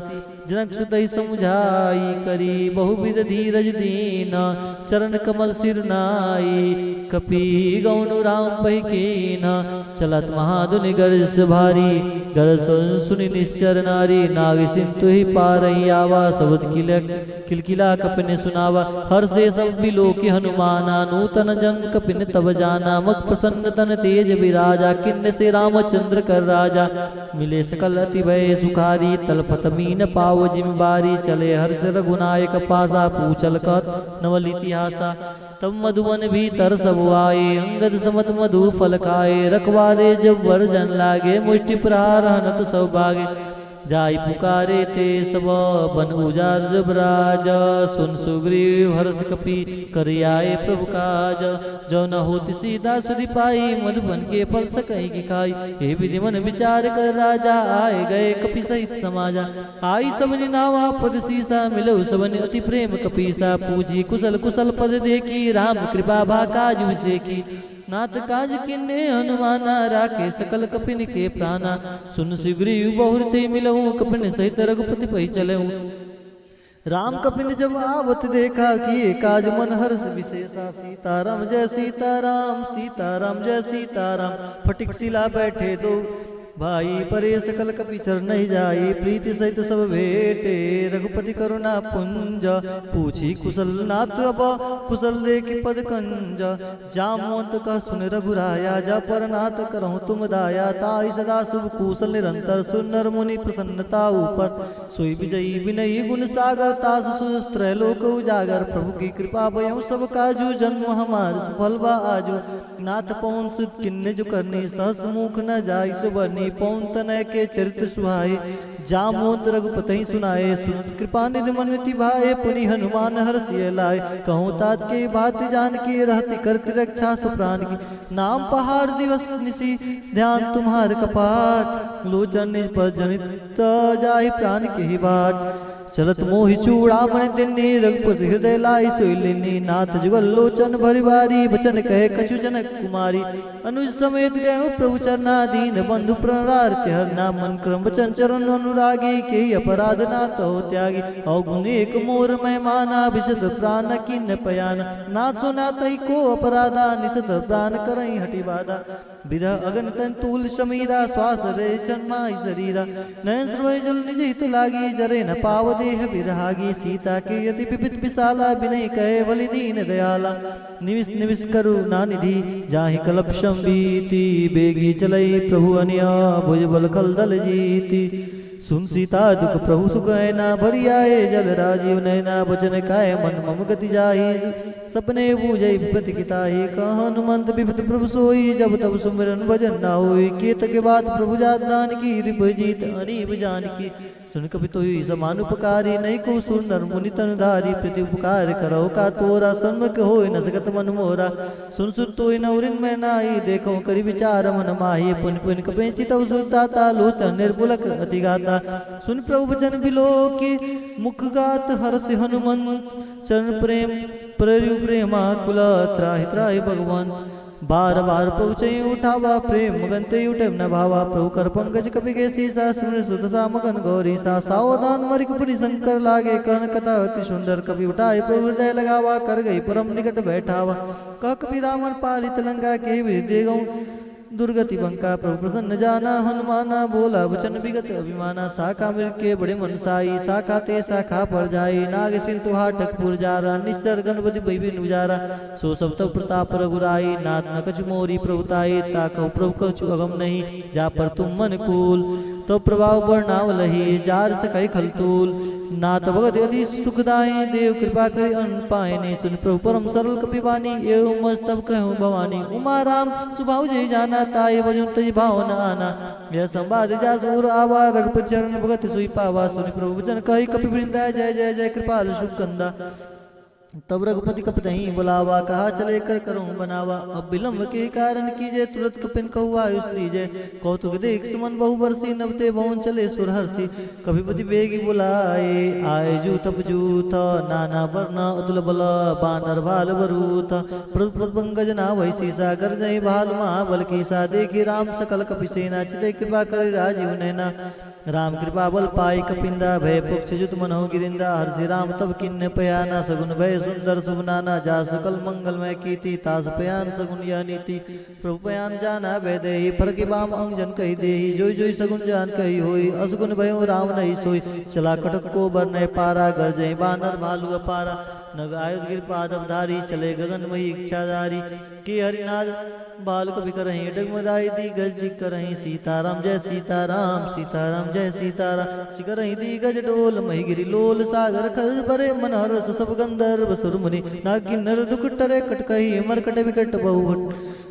जनक सुतई समुझाई करी बहुविध धीरज दीन चरण कमल सिर नाई कपि गौनु राम भई कीन चलत महाधुनि गर्ज भारी गर्ज सुनि निश्चर नारी नाग सिंधु ही पारही आवा शब्द किलकिला कपिन सुनावा हर से सब बिलो की हनुमाना नूतन जन कपिन तब जाना मुख प्रसन्न तन तेज विराजा किन्न से रामचंद्र कर राजा मिले सकल अति भय सुखारी तलपत मीन पाव जिम्बारी चले हर्ष रघुनायक पासा पूछल कत नवल इतिहासा तब मधुवन भीतर सब आए अंगद समत मधु फल खाए रखवारे जब वर्जन लागे मुष्टि प्रहार हनत सब भागे जाई पुकारे ते सब बन उजार जब राज सुन सुग्रीव हर्ष कपि कर आए प्रभु काज जो न होती सीधा सुधि पाई मधुबन के फल सकई की खाई हे विधि मन विचार कर राजा आए गए कपि सहित समाजा आई सबनि नावा पद सीसा मिलो सबनि अति प्रेम कपीसा पूछी कुशल कुशल पद देखी राम कृपा भा काज विसे की नाथ काज किन्ने हनुमाना राखे सकल कपिन के प्राणा सुन सुग्रीव बहुरते मिलहु कपिन सहित रघुपति पै चलहु राम कपिन जब आवत देखा किए काज मन हर्ष विशेषा सीताराम जय सीताराम सीताराम जय सीताराम फटिक शिला बैठे दो भाई परे सकल कपि चर नहीं जाई प्रीति सहित सब भेटे रघुपति करुणा पुंज पूछी कुशल नाथ अब कुशल देखि पद कंज जामवंत कह सुन रघुराया जा पर नाथ करहु तुम दाया ताई सदा शुभ कुशल निरंतर सुनर मुनि प्रसन्नता ऊपर सोई विजयी विनयी गुण सागर तास सुस्त्र लोक उजागर प्रभु की कृपा भयउ सब काजू जन्म हमार सुफल बा आजू नाथ पवन सुत किन्ने जो करनी सहस मुख न जाई सुबरनी बनी पौन तनय के चरित्र सुहाए जामोद रघुपति सुनाए सुनत कृपा निधि मनति भाए पुनि हनुमान हर्षिय लाए कहूँ तात के बात जान के रहती करती रक्षा सुप्राण की नाम पहाड़ दिवस निसी ध्यान तुम्हार कपाट लोचन निज पर जनित जाहि प्राण के ही बाट चलत मोहि चूड़ामणि दिन्नी रघुपति हृदय लाई सोई लेनी नाथ जुगल लोचन भरि बारी बचन कहे कछु जनक कुमारी अनुज समेत गए प्रभु चरणाधीन बंधु प्रणरार्थ हरना मन क्रम वचन चरण अनुरागी के अपराध नाथ हो त्यागी अवगुण एक मोर मेहमाना विशद प्राण किन्न पयाना नाथ सुना तई को अपराधा निशत प्राण करई हटि बाधा बिरह अगन तन तूल समीरा श्वास रे जन्माई शरीरा नयन सर्वय जल निज हित लागी जरे न पाव देह विरहागी सीता के यति विपित विशाला विनय कहे बलि दीन दयाला निविस निविस करुणा निधि जाहि कलप संबीति बेगी चलई प्रभु अनिया भुज बल खल दल जीति सुन सीता दुख प्रभु सुख ऐना भरी आए जल राजीव नैना बचन काय मन मम गति जाहि सपने बूझई विपति किताहि कह हनुमंत विपत प्रभु सोई जब तब सुमिरन भजन ना होई केत के बाद प्रभु जात दान की रिप जीत अनीब जान की सुन कपि तो समान उपकारी नहीं को सुन नर मुनि तनुधारी प्रति उपकार करो का तोरा सन्मुख होय न सकत मन मोरा सुन सुन तो नौरिन में नाई देखो करि विचार मन माही पुन पुन कपि चितव सुरताता लोचन निर्बुलक अति गाता सुन प्रभु वचन बिलो की मुख गात हर्ष हनुमंत चरण प्रेम प्रयु प्रेमा कुल त्राहि त्राहि भगवान बार बार पहुँचे उठावा प्रेम मगनते उठे न भावा प्रभु कर पंकज कपि के सीसा सुन सुत सा मगन गौरी सा सावधान मरिक पुनि शंकर लागे कहन कथा अति सुंदर कपि उठाए प्रभु हृदय लगावा कर गई परम निकट बैठावा कह कपि रावण पालित लंका के विदे गौ दुर्गति बंका प्रभु प्रसन्न जाना हनुमाना बोला वचन विगत अभिमाना शाखा मिल के बड़े मनसाई शाखा ते शाखा पर जाई नाग सिंधु हाटक पुर जारा निश्चर गणपति भैबिन उजारा सो सब तब प्रताप रघुराई नाथ न कछु मोरी प्रभुताई ताकौ प्रभु कछु अगम नहीं जा पर तुम मन कूल तो प्रभाव वर्णाव लही जार सकई खलतूल नाथ भगत यदि सुखदाई देव कृपा करि अन्न पाए नहीं सुन प्रभु परम सरल कपिवानी एवं मस्तब कहूँ भवानी उमा राम सुभाव जय जाना ताई भजन तज भावना आना यह संवाद जासूर आवा रघुपति चरण भगत सुई पावा सुनि प्रभु वचन कहि कपि वृंदा जय जय जय कृपाल शुभ कंदा तब रघुपति कपतहि बुलावा कहा चले कर करूं बनावा अब विलंब के कारण कीजे तुरंत कपिन कहु आयुष लीजे कौतुक देख सुमन बहु वर्षी नवते भवन चले सुरहर्षि कपिपति बेगी बुलाए आए जू तप जूथ नाना वर्ण अतुल बल बानर भाल बरूथ प्रद पंकज ना वैसी सागर जय भाल महाबल की सा देखी राम सकल कपि सेना चिते कृपा कर राजीव नैना राम कृपा बल पाई कपिंदा भय पुक्ष जुत मनहु गिरिंदा हर्षि राम तब किन्न पयाना सगुन भय सुंदर शुभ नाना जा सकल मंगलमय कीति तास पयान सगुन यह नीति प्रभु पयान जाना भय देहि फरकि बाम अंग जन कही देहि जोई जोई सगुन जान कही होई असगुन भयो राम नहीं सोई चला कटक को बर नय पारा गर जय बानर भालु अपारा नग आयुध गिर पादम धारी चले गगन मही इच्छाधारी के हरिनाथ बाल कवि करही डगमदाई दी गज करही सीताराम जय सीताराम जय सीताराम चिकरही दी गज डोल मही गिरी लोल सागर खर बरे मन हरस सब गंधर्व सुर मुनि नागिनर दुख टरे कटकही मरकट विकट बहु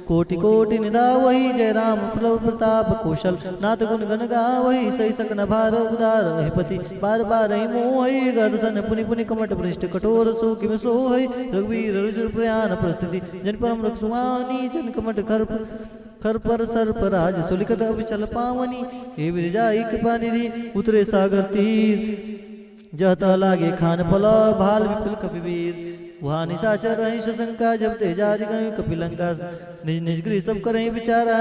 कोटि कोटि निदा वही जय राम प्रभु प्रताप कौशल नाथ गुण गण गा वही सही सकन भार उदार हिपति बार बार ही मोहि गदसन पुनि पुनि कमट पृष्ठ कठोर सो किम सो है रघुवीर रुचिर प्रयाण परिस्थिति जन परम रक्षुमानी जन कमट खर पर सर पर राज सुलिकत अविचल पावनी हे विरजाई कृपा निधि उतरे सागर तीर जहता लागे खान पला भाल विपुल कपिवीर वहाँ निशाचर रही शंका जब तेजारी गई कपिलंका निज निज गृह सब करें विचारा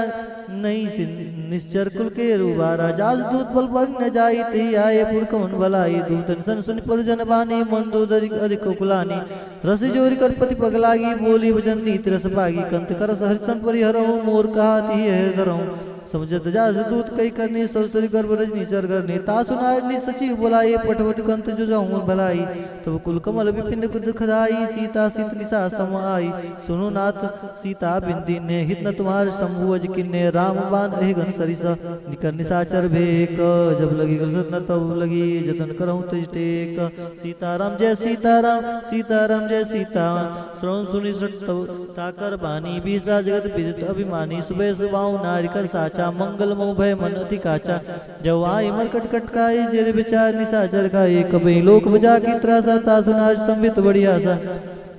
नहीं निश्चर कुल के रूबारा जास दूत बल पर न जाई ते आए पुर कौन भलाई दूतन सन सुन पर जन बानी मंदोदरी अधिक कुलानी रस जोरी कर पति पगलागी बोली वचन नीत रस पागी कंत कर हरिशन परिहरो मोर कहा ती है धरो समझत जास दूत कई करनी सरसरी गर्भ रजनी चर करनी ता सुनारनी सचिव बुलाए पटवट कंत जो जाऊं भलाई तब कुल कमल विपिन कुद खदाई सीता सीत निशा सम आई सुनो नाथ सीता बिंदी दीन्य हित न तुम्हार शंभुअज किन्ने राम बाण अहि घन सरिसा निकर निशाचर भेक जब लगी ग्रसत न तब लगी जतन करहूं तेज टेक सीताराम जय सीताराम सीताराम जय सीताराम श्रवण सुनि तब ताकर बानी बीसा जगत विदित अभिमानी सुबह सुबाऊ नारिकर साचा मंगल मोह भय मन अति काचा जब आई मरकट कटकाई जेरे विचार निशाचर खाई कभी लोक बजा की त्रासा तासुनार संवित बड़ी आशा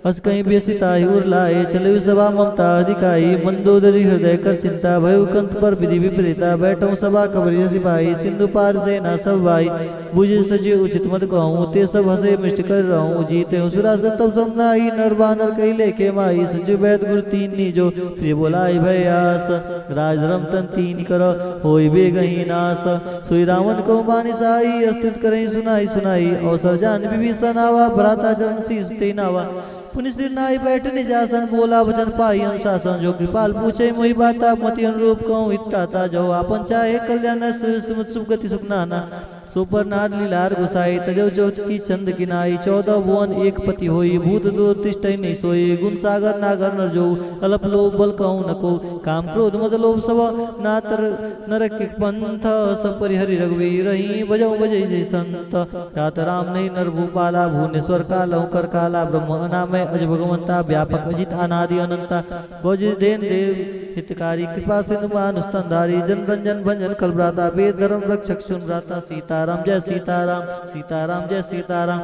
हस कहीं बेसिताई उर लाए चले सभा ममता अधिकाई मंदोदरी हृदय कर चिंता भय कंत पर विधि विपरीता बैठो सभा कबरी सिपाही सिंधु पार से न सब भाई बुझे सजे उचित मत कहूँ ते सब हसे मिष्ट कर रहूँ जीते हूँ सुरास तब समनाई नर बानर कई लेके माई सचिव वैद गुरु तीन नी जो प्रिय बोलाई भय आस राज धर्म तन तीन कर होई बे गही नास सोई रावण को बानी साई अस्तित्व करें सुनाई सुनाई अवसर जान विभीषण आवा भ्राता चरण सी नावा पुनि सिर नाई बैठ निजासन बोला वचन पाई अनुशासन जो कृपाल पूछे मोहि बाता मति अनुरूप कहूँ इत्ताता जो आपन चाहे कल्याण सुख गति सुख नाना सुपर नार लीलार गुसाई तजो ज्योत की चंद किनाई 14 भुवन एक पति होई भूत दो तिष्ठै नहीं सोई गुण सागर नागर नर जो अल्प लोभ बल कहूँ नको काम क्रोध मद लोभ सब नातर नरक पंथ सब परिहरि रघुवीर रही बजौ बजै जय संत तात राम नहीं नर भूपाला भुवनेश्वर कालौ कर काला ब्रह्म अनामय अज भगवंता व्यापक अजित अनादि अनंता गौज देन देव हितकारी कृपा सिंधु मानुस्तंधारी जन रंजन भंजन कलभ्राता वेद धर्म रक्षक सुन भ्राता सीताराम जय सीताराम सीताराम जय सीताराम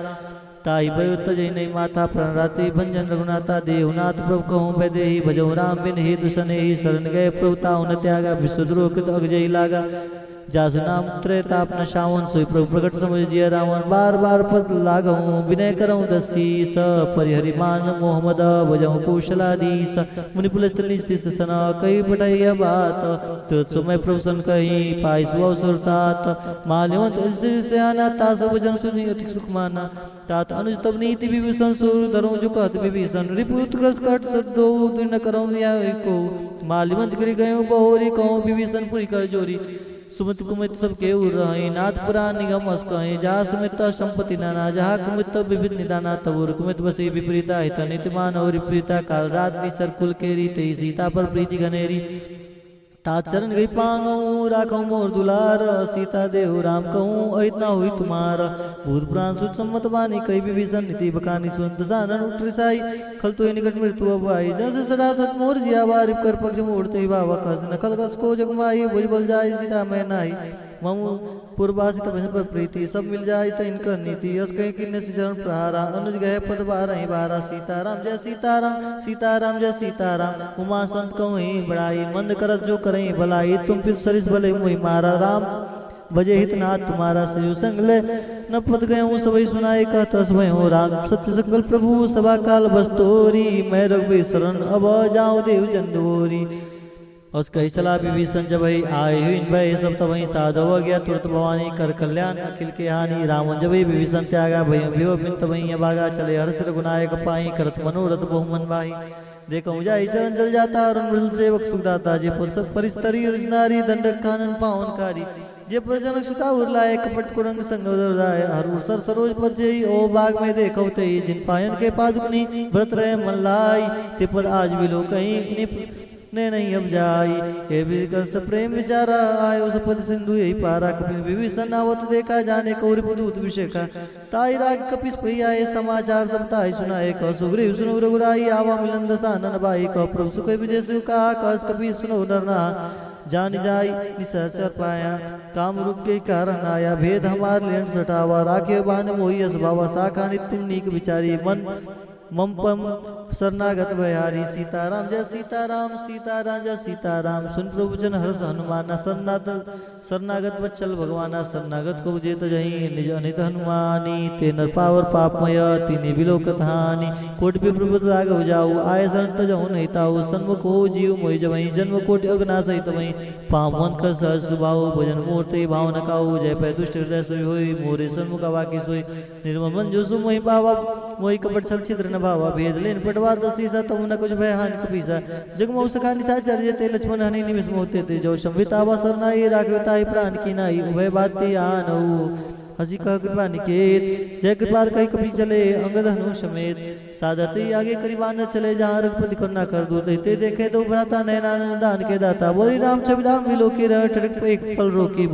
ताई भयो तजय नहीं माथा प्रणराति भंजन रघुनाथा देवनाथ प्रभु कहूँ वैदेही भजौ राम बिन हेतु सनेही शरण गए प्रभु ताऊ न त्यागा विश्वद्रोह कृत अगजयी लागा जासु नाम त्रैताप न शावन सोई प्रभु प्रकट समझ जिया रावण बार बार पद लागहूँ विनय करऊँ दसीस परिहरि मान मोहम्मद भजऊँ कौशलाधीस मुनि पुलस्त्रिस सना कही पटाई बात तुरत समय प्रभु सन कही पाई सुअव सुरतात माल्यवंत सयाना तासु भजन सुनि अति सुख माना तात अनुज तब नीति विभीषण सुर धरूं जुकत विभीषण रिपुत ग्रस कट सदो दुन करऊँ या को माल्यवंत गिर गयो बहोरी कहूँ विभीषण पुरी कर जोरी सुमित कुमित सब के रहे नाथ पुराण निगम अस कहे जहाँ सुमित संपत्ति नाना जहाँ कुमित विभिन्न निदाना तबुर कुमित बसी विपरीता हित नीतिमान और विपरीता काल रात निसर कुल के रीते सीता पर प्रीति घनेरी तात चरण गई पांगऊ राखऊ मोर दुलार सीता देहु राम कहूँ अहित ना हुई तुम्हारा भूत पुराण सुत सम्मत बानी कई विभीषण नीति बकानी सुन दसानन उठरिसाई खल तो निकट मृत्यु अब आई जैसे सड़ासठ मोर जिया बारिप कर पक्ष मोड़ते ही बाबा खस नखल कस को जगमाई भुज बल जाय सीता मैं नाई ममु पूर्वासी तपन पर प्रीति सब मिल जाए तो इनकर नीति यस कहीं किन्ने से चरण प्रहारा अनुज गए पद बारह बारह सीताराम जय सीताराम सीताराम जय सीताराम उमा संत कहूँ ही बड़ाई मंद करत जो करें भलाई तुम फिर सरिस भले मुहि मारा राम भजे हितनाथ तुम्हारा सजु संग ले न पद गए हूँ सबई सुनाए कहत समय हो राम सत्य संकल्प प्रभु सभा काल बस्तोरी मैं रघुवीर शरण अब जाऊँ देव जंदोरी उस कही चला विभीषण जब ही आए हुई भय सब तब वही साधव गया तुरंत भवानी कर कल्याण अखिल के हानि रावण जब ही विभीषण त्यागा भय विव बिन तब ही भागा चले हर्ष गुनायक पाई करत मनोरथ बहुमन बाही देखो जाई चरण जल जाता और मृल सेवक सुखदाता जे परिस्तरी नारी दंडक कानन पावनकारी जे जनक सुता उरलाए कपट कुरंग संगोदराय हर सर सरोज पद जई ओ बाग में देखो ते जिन पायन के पादुकनी व्रत रहे मल्लाई ते पद आज भी लो कहीं ने नहीं अब जाई हे विकल प्रेम विचारा आयो सपद सिंधु यही पारा कपि विभीषण आवत देखा जाने कौरि पुदूत विषेखा ताई राग कपिस पई आए समाचार सब ताई सुनाए क सुग्रीव सुनो रघुराई आवा मिलन दसानन बाई क प्रभु सुख विजय सु कहा कस कपि सुनो डरना जान जाई निशाचर पाया काम रूप के कारण आया भेद हमार लेन सटावा राखे बांध मोही असभावा साखा नित्य नीक विचारी मन ममपम शरणागत भयारी सीताराम जय सीताराम सीताराम जय सीताराम सुन प्रभु जन हर्ष हनुमाना शरणागत वत्सल भगवाना शरणागत को जेत जही निज अनित हनुमानी ते नर पावर पापमय तिनि विलोकत हानि कोटि प्रभु राघव जाऊ आय शरण तजहु नहीं ताऊ सन्मुख हो जीव मोहि जवही जन्म कोटि अगना सहित वही पावन कर सहज सुभाव भजन मूर्ति भाव न काऊ जय पै दुष्ट हृदय सोई होई मोरे सन्मुख वाकी सोई निर्मल मन जो सु मोहि पावा मोहि कपट छल छिद्र न भावा भेद लेन पटवा दसीसा तम न कुछ भय हानि कपीसा जगमौ सखा निशाचर जेते लक्ष्मण हनि निमिष मोते ते जो संविता वा सरनाई राघवताई प्राण की नाई उभय बाती आनऊ हसी कह कृपा निकेत, जय कृपाल कही कपि चले अंगद हनु समेत। सादर ते आगे करीबान न चले, जहाँ रघुपति करुणा कर दूत, ते देखे दो भ्राता नैनानंद दान के दाता। बोली राम छविधाम विलोकी रह, ठड़क एक पल रोकी,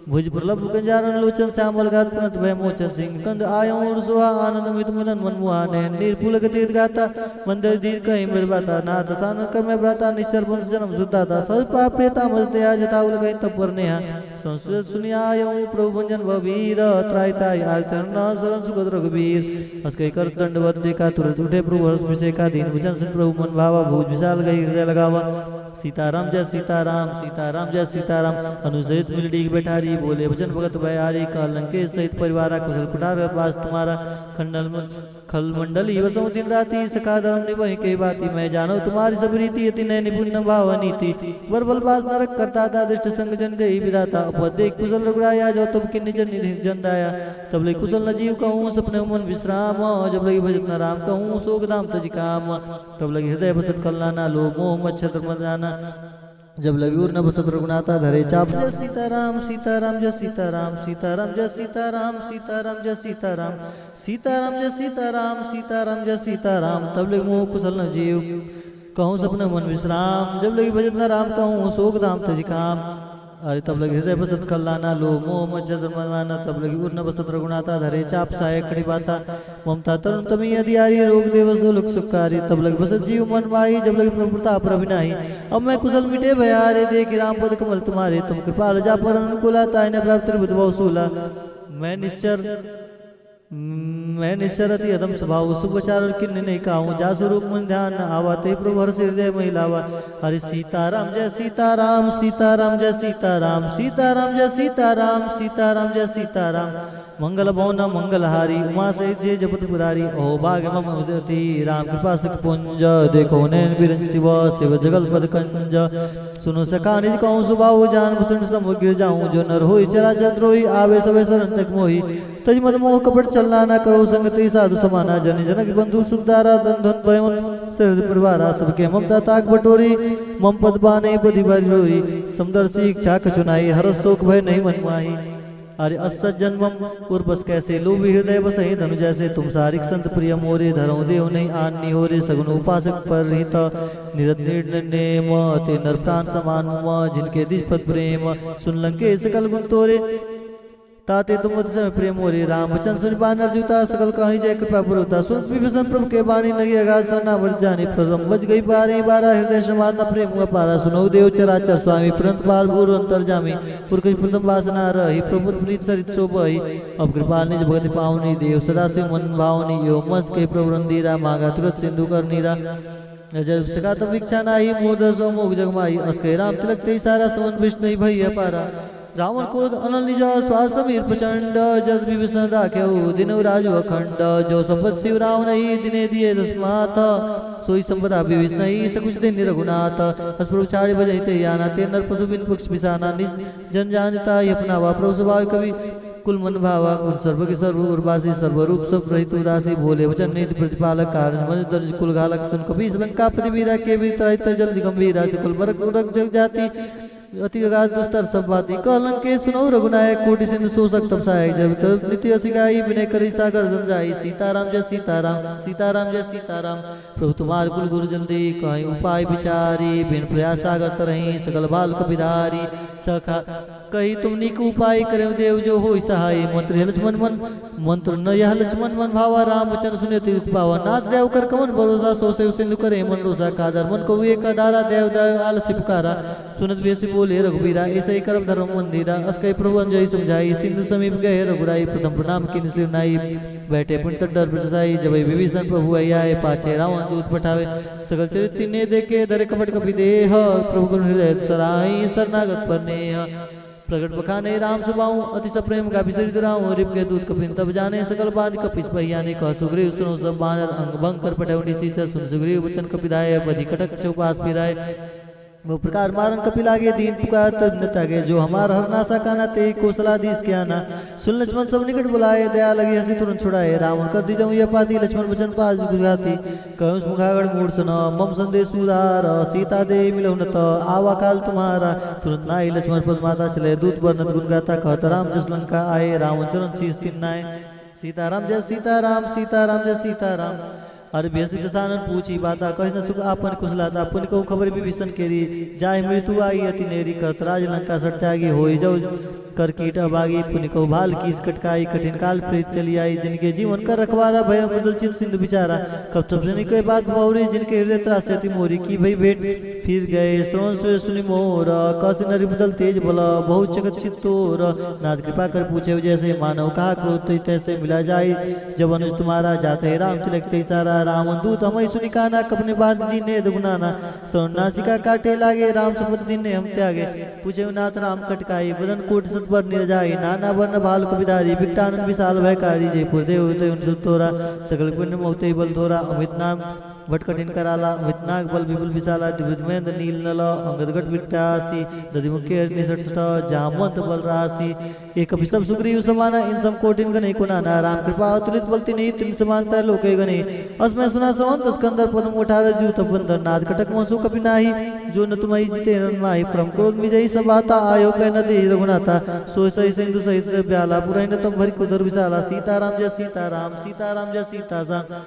भुज प्रलभ गंजारन लोचन श्यामल गात पुनत भय मोचन सिंह। कंद आयो सुहा आनंद मित मदन मन मुहाने, निर्पुल गति गाता मंदिर दीर कहीं मृद बाता। नाथ सान कर मैं भ्राता निश्चर वंश जन्म सुदाता, सब पाप प्रेता मजते आज ताउल गई तपर नेहा। संस्कृत सुनियायो प्रभु भंजन भवीर, त्राय ताय आर्चन शरण सुगत रघुबीर। हस कही कर दंडवत देखा, तुरंत उठे प्रभु हर्ष विषय का दीन वचन सुन प्रभु मन भावा। भूज विशाल गई हृदय लगावा, सीताराम जय सीताराम सीताराम जय सीताराम। अनुसहित मिल डीग बैठारी, बोले वचन भगत भयारी। काल लंकेश सहित परिवारा, कुशल कुटार पास तुम्हारा। खल मंडली वसों दिन राति, सखा धर्म निभहि कही बाती। मैं जानो तुम्हारी सब रीति, अति नय निपुण भाव नीति। वर बल पास नरक करता था, दृष्ट संग जन दे विधाता। उपदेख कुशल रघुराया, जो तुम किन्नी जन दाया। तब लगी कुशल न जीव कहूँ, सपने मन विश्राम। जब लगी भजत न राम कहूँ, सोग दाम तज काम। तब लगी हृदय बसत कल्याणा, लो मोह मच्छर मत जाना। जब लगी उर न बसत रघुनाथा, धरे चाप जय सीताराम सीताराम जय सीताराम सीताराम जय सीताराम सीताराम जय सीताराम सीताराम जय सीताराम सीताराम जय सीताराम। तब लगी मोह कुशल न जीव कहूँ, सपने मन विश्राम। जब लगी भजत न राम कहूँ, सोग दाम तज काम। अरे तब लगी हृदय बसत कल्याणा, लो मोह मच्छर मनमाना। तब लगी उर न बसत रघुनाथा, धरे चाप साय खड़ी बाता। ममता तरुण तमी अधियारी, रोग देवस लोक सुखारी। तब लगी बसत जीव मन माही, जब लगी प्रभु प्रताप रविनाही। अब मैं कुशल मिटे भयारे, देख राम पद कमल तुम्हारे। तुम कृपाल जा पर अनुकूला, ताय न व्याप्त बहु सूला। मैं निश्चरति अदम स्वभाव, सुभचार और किन्ने नहीं कहूँ। जा स्वरूप मन ध्यान न आवा, ते प्रभु हर हृदय महिलावा। हरि सीताराम जय सीताराम सीताराम जय सीताराम सीताराम जय सीताराम सीताराम जय सीताराम। मंगल भवन मंगलहारी, उमा से जय जपत पुरारी। ओ भाग्य मम उदति, राम कृपा सुख पुंज। देखो नैन बिरंज शिव, शिव जगत पद कंज। सुनो सखा निज कहूँ, सुबाहु जान भूषण समुद्र गिर जाऊँ। जो नर होई चराचर द्रोही, आवे सबे शरण तक मोही। तज मद मोह कपट चलना, न करो संगति साधु समाना। जन जनक बंधु सुखदारा, धन धन भयमन सिर परिवारा। सबके ममता ताक बटोरी, मम पद बाने बधि भरी। समदर्शी इच्छा कचुनाई, हरस शोक भय नहीं मन माही। अरे असत जन्मम उर्वस कैसे, लोभी हृदय बसहि धनु जैसे। तुम सारिक संत प्रिय मोरे, धरो देव नहीं आनी हो रे। सगुन उपासक पर हित, निरत निर्णय ते नर प्राण समान। जिनके दिज पद प्रेम, सुन लंके सकल गुण तोरे। ताते तुम समय प्रेम मोरे, राम वचन सुन बानर जूता। सकल कहीं जय कृपा पुरता, सुन विभीषण प्रभु के बानी। लगी अगाध सरना बढ़ जानी, प्रथम बज गई बारे बारह। हृदय समाधना प्रेम हुआ पारा, सुनो देव चराचर स्वामी। प्रंत बाल भूर अंतर जामी, पुरख प्रथम वासना रही। प्रभु प्रीत सरित शोभहि, अब कृपाल निज भगति पावनी। देव सदा शिव मन भावनी, यो मत के प्रभु रंदीरा। मांगा तुरंत सिंधु कर नीरा, जब सका तब इच्छा नाही। मोर सो मोग जगमाई, अस्के राम तिलक ते सारा। समन विष्णु भैया पारा। रावण क्रोध अनल निज, श्वास समीर प्रचंड। जद विभीषण राख्यऊ, दिनऊ राजू अखंड। जो संपत शिव रावण ही, दिने दिए दशमात। सोई संपदा विभीषण ही, सकुच दिन रघुनाथ। हस प्रभु चारि बजहि ते याना, ते नर पशु बिन पक्ष बिसाना। निज जन जानता ही अपनावा, प्रभु स्वभाव कवि कुल मन भावा। सर्व के सर्व उर्वासी, सर्वरूप सब रहित उदासी। भोले वचन नीति प्रतिपालक, कारण मन दर्ज कुल घालक। सुन कपि लंका पति वीरा, के वीर जल्दी गंभीरा। कुल बरक उरक जग जाति, अति अगाध दुस्तर सब बाती। कलंक के सुनो रघुनायक, कोटि सिंधु शोषक तब सहायक। जब तब नित्य असिगाई, विनय करी सागर समझाई। सीताराम जय सीताराम सीताराम जय सीताराम। प्रभु तुम्हार कुल गुरु जल्दी, कहीं उपाय विचारी। बिन प्रयास सागर तरही, सकल बाल कपिधारी। सखा कही तुम निक उपाय करे, देव जो हो सहाय। मंत्र लक्ष्मण मन मंत्र न यह लक्ष्मण मन भावा। राम वचन सुने तिलक पावा। नाथ देव कर कवन भरोसा, सो से सिंधु करे मन रोसा। कादर मन को एक धारा, देव देव आलस्य पुकारा। सुनत बेसी बोले रघुबीरा, ऐसा ही कर्म धर्म मंदिरा। अस्कई प्रभु अंजय समझाई, सिंधु समीप गए रघुराई। प्रथम प्रणाम किन सिर नाई, बैठे पुण्य डर बरसाई। जब विभीषण प्रभु आए, पाछे रावण दूत पठावे। सकल चरित्र ने देखे, धरे कपट कपि देह। प्रभु गुण हृदय सराई, शरणागत पर नेह। प्रगट बखाने राम सुबाऊ, अति सप्रेम का विस्तृत राम। रिप के दूत कपिन तब जाने, सकल बात कपिस पहियाने। कह सुग्रीव सुनो सब बानर, अंग भंग कर पटौनी सींच। सुन सुग्रीव वचन कपिदाय, बधि कटक चौपास फिराए। वो प्रकार मारन कपिल आगे दीन पुकार तब न तागे जो हमार हर नासा काना ते कौशलाधीश क्या ना सुन लक्ष्मण सब निकट बुलाए दया लगी हंसी तुरंत छुड़ाए रावण कर दी जाऊँ यह पाती लक्ष्मण वचन पास गुजराती कहूँ मुखागढ़ मूड सुनो मम संदेश उदार सीता दे मिलो न तो आवा काल तुम्हारा तुरंत नाई लक्ष्मण पद माता चले दूत वर्णत गुण गाता कहत राम जस लंका आए रावण चरण शीश तिन्नाए सीताराम जय सीताराम सीताराम जय सीताराम अरे बेसी दसानन पूछी बाता कह न सुख आपन कुशलाता पुन को खबर भी विसन केरी जाय मृत्यु आई अति नेरी करत राज लंका सट त्यागी होई जाऊ कर कीट अभागी पुन को भाल कीस कटकाई कठिन काल प्रीत चली आई जिनके जीवन कर रखवारा भय मुदल चित सिंधु बिचारा कब तब जनी कोई बात बहुरी जिनके हृदय त्रास अति मोरी की भई भेंट फिर गए श्रवण सुय सुनि मोर कस नरि मुदल तेज बल बहुत जगत चित्तोर नाथ कृपा कर पूछे जैसे मानव कहा क्रोध तैसे मिला जाए जब अनुज तुम्हारा जाते राम तिलक सारा रावण दूत हम सुनि काना कपने बाद दीने दुगुनाना श्रवण नासिका काटे लागे राम शपथ दीने हम त्यागे पूछे नाथ राम कटकाई बदन कोट सतवर निर्जाई नाना वर्ण बाल कविदारी विकटानंद विशाल भयकारी जयपुर देव तोरा सकल पुण्य मोते बल तोरा अमित नाम भटकटिन कराला वितनाग बल विपुल विशाला दिव्यमेंद्र नील नल अंगदगट विट्टासी दधि मुख्य निसट जामवंत बल राशि एक सब सुग्रीव समाना इन सम कोटिन गणे कुनाना राम कृपा अतुलित बलति नहीं तिन समानता लोके गणे अस्मै सुना श्रवण स्कंदर पदम उठार जूत बंदर नाद कटक मसु कपि नाही जो न तुमहि जिते रनमाहि परम क्रोध मिजई सब आता आयो कै न दे रघुनाथा सो सही सिंधु सहित ब्याला पुरैन तम भरि कुदर विशाला सीताराम जय सीताराम सीताराम जय सीताराम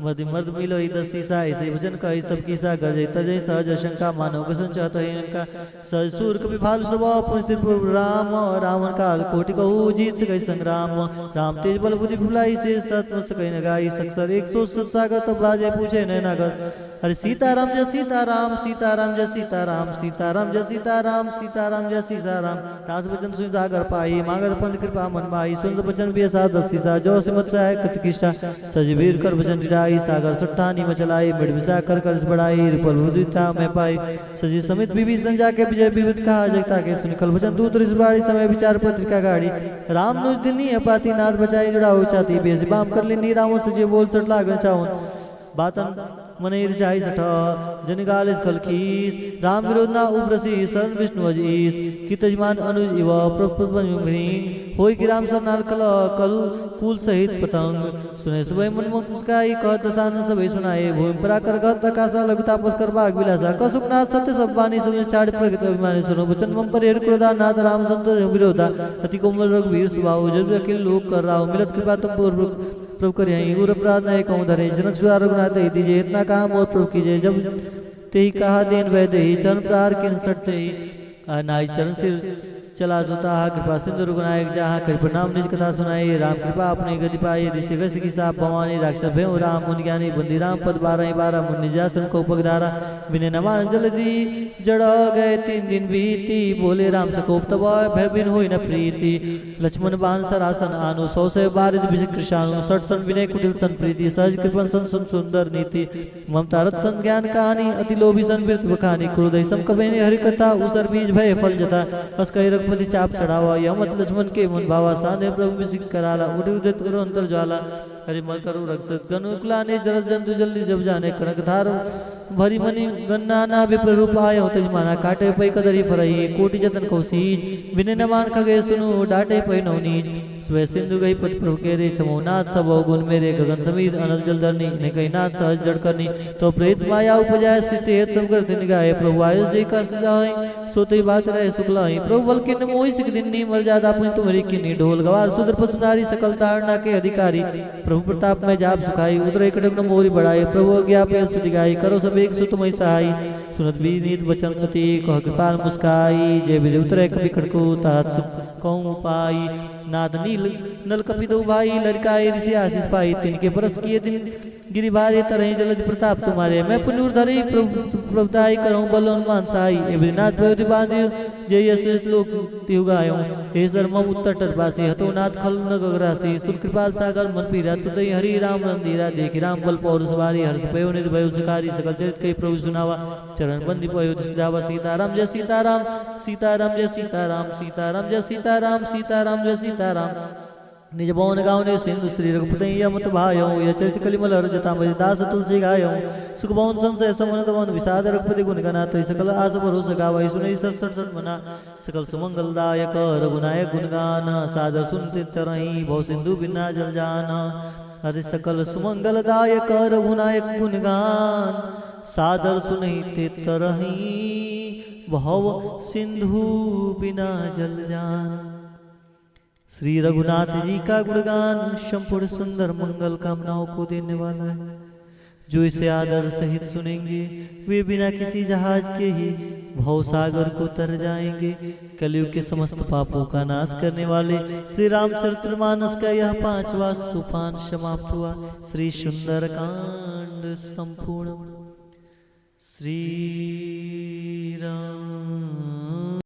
मर्द मर्द मिलो दसी सा ऐसे भजन कही सब की सा गजय तजय सहज शंका मानव को संचात का सहज सूर कवि भालु स्वभाव पुण्य राम रावण काल कोटि कहू जीत गई संग्राम राम तेज बल बुद्धि भुलाई से सत सकई न गाई सक्सर 100 सागर तब राजे पूछे नयनागर अरे सीताराम जय सीताराम सीताराम जय सीताराम सीताराम जय सीताराम सीताराम जय सीताराम तास वचन सुनि सागर पाई मागध पंथ कृपा मन माई सुन वचन भी सा दसी सा जो सिमत सहाय कृत किशा सजवीर कर वचन डिराई सागर सट्टानी मचलाई बड़ विसा कर कर्ज बढ़ाई रिपल बुद्धिता में पाई सजी समित बीबी संजा के विजय विविध कहा जगता के सुनि कल वचन दूत रिसबाड़ी समय विचार पत्रिका गाड़ी राम नुज दिनी अपाती नाथ बचाई जुड़ाओ चाती बेसी बाम कर ली रावण सजी बोल सट लागन चावन बातन मनेर जाई सठ जनगालिस कलखीस राम विरोध ना उब्रसी शरण विष्णु अजीस कितजमान अनुज इव प्रपद्मनि होई कि राम सरनाल कल कुल सहित पतंग सुने सुबह मन मुस्काई कह दसान सबे सुनाए भूमि पराकर गत कासा लघु तापस कर भाग विलासा कसुकनाथ सत्य सब वाणी सुनि चाड़ प्रगत अभिमानी सुनो वचन मम पर हेर क्रोधा नाथ राम संत विरोधा अति कोमल रघुवीर स्वभाव जब अखिल लोक कर राव मिलत कृपा तुम पूर्व प्रभु कर उर अपराध नहीं कहूँ धरे जनक सुधार रघुनाथ दीजिए इतना कहा मोत प्रभु कीजिए जब ते ही कहा देन वह दे चरण प्रहार किन सटते ही नाई चरण सिर चला जोता कृपा सिंधु रुगनायक जहाँ कर प्रणाम निज कथा सुनाई राम कृपा अपनी गति पाई रिश्ते गस्त की साप भवानी राक्षस भय राम मुनि ज्ञानी बंदी राम पद 12 मुनि निजासन को पगधारा बिने नमान जल्दी जड़ गए 3 दिन बीती बोले राम सकोप तब भय बिन हुई न प्रीति लक्ष्मण बान सरासन आनु 100 से बारिद विष कृषाणु 60 सन विनय कुटिल सन प्रीति सहज कृपन सन सुंदर नीति ममता रत सन ज्ञान कहानी अति लोभी सन वृत बखानी क्रोध सम कबे हरि कथा उसर बीज भय फल जता हस कही रघुपति चाप चढ़ावा यमत लक्ष्मण के मन भावा साधे प्रभु विसिक कराला उड़ी उदित करो अंतर ज्वाला हरि मल करो रक्षक गनुकुला ने जरत जंतु जल्दी जब जाने कनक धार भरी मनी गन्ना ना विप्र रूप आयो तजमाना काटे पै कदरी फरई कोटि जतन को सीज बिने नमान खगे सुनु डाटे पै नवनीज स्वे सिंधु गई पति प्रभु के रे छमोनाथ सब गुण मेरे गगन समीर अनल जल धरनी ने कही नाथ सहज जड़ करनी तो प्रेत माया उपजाय सृष्टि हेत सब करते निगाहे प्रभु आयुष जय का सजाई सोते बात रहे शुक्लाई प्रभु बल किन मोहि सिक दिन्नी मर जादा पुनि तुम्हारी किन्नी ढोल गवार सुदर पसुधारी सकल तारना के अधिकारी प्रभु प्रताप में जाप सुखाई उदर एक न मोरी बढ़ाई प्रभु अज्ञा पे स्तुति गाई करो सब एक सुत मई सहाई सुनत बीनीत बचन सती कह कृपाल मुस्काई जय विजय उतरे कभी खड़को तात सुख कहूँ पाई नाद नील नल कपिदो भाई लड़काई ऋषि आशीष पाई तिनके परस किए दिन गिरि भारे तरह जलद प्रताप तुम्हारे मैं पुनूर धरे प्रभुताई करूं बल हनुमान साई एवनाथ भयोधि बांधि जय यश लोक तिहु गायो हे धर्मम उत्तर टरबासी हतो नाथ खल न गगरासी सुर कृपाल सागर मन पीरा तुदय हरि राम रंधीरा देखि राम बल पौर सवारी हर्ष भयो निध भयो सुकारी सकल चरित कई प्रभु सुनावा चरण बंदी भयो दिसदावा सीताराम जय सीताराम सीताराम जय सीताराम सीताराम जय सीताराम सीताराम जय सीताराम निज भवन गावने सिंधु श्री रघुपति यमत भायो यचरित कलिमल अर्जता मज दास तुलसी गायो सुख भवन संशय समन भवन विषाद रघुपति गुण गनात सकल आस भरोस गावै सुनै सत मना सकल सुमंगलदायक रघुनायक गुणगान सादर सुनते तरही भव सिंधु बिना जल जान हरि सकल सुमंगलदायक रघुनायक गुणगान सादर सुनते तरही भव सिंधु बिना जल जान। श्री रघुनाथ जी का गुणगान संपूर्ण सुंदर मंगल कामनाओं को देने वाला है। जो इसे आदर सहित सुनेंगे वे बिना किसी जहाज के ही भव सागर को तर जाएंगे। कलयुग के समस्त पापों का नाश करने वाले श्री रामचरितमानस का यह 5वां सोपान समाप्त हुआ। श्री सुंदर कांड संपूर्ण। श्री राम।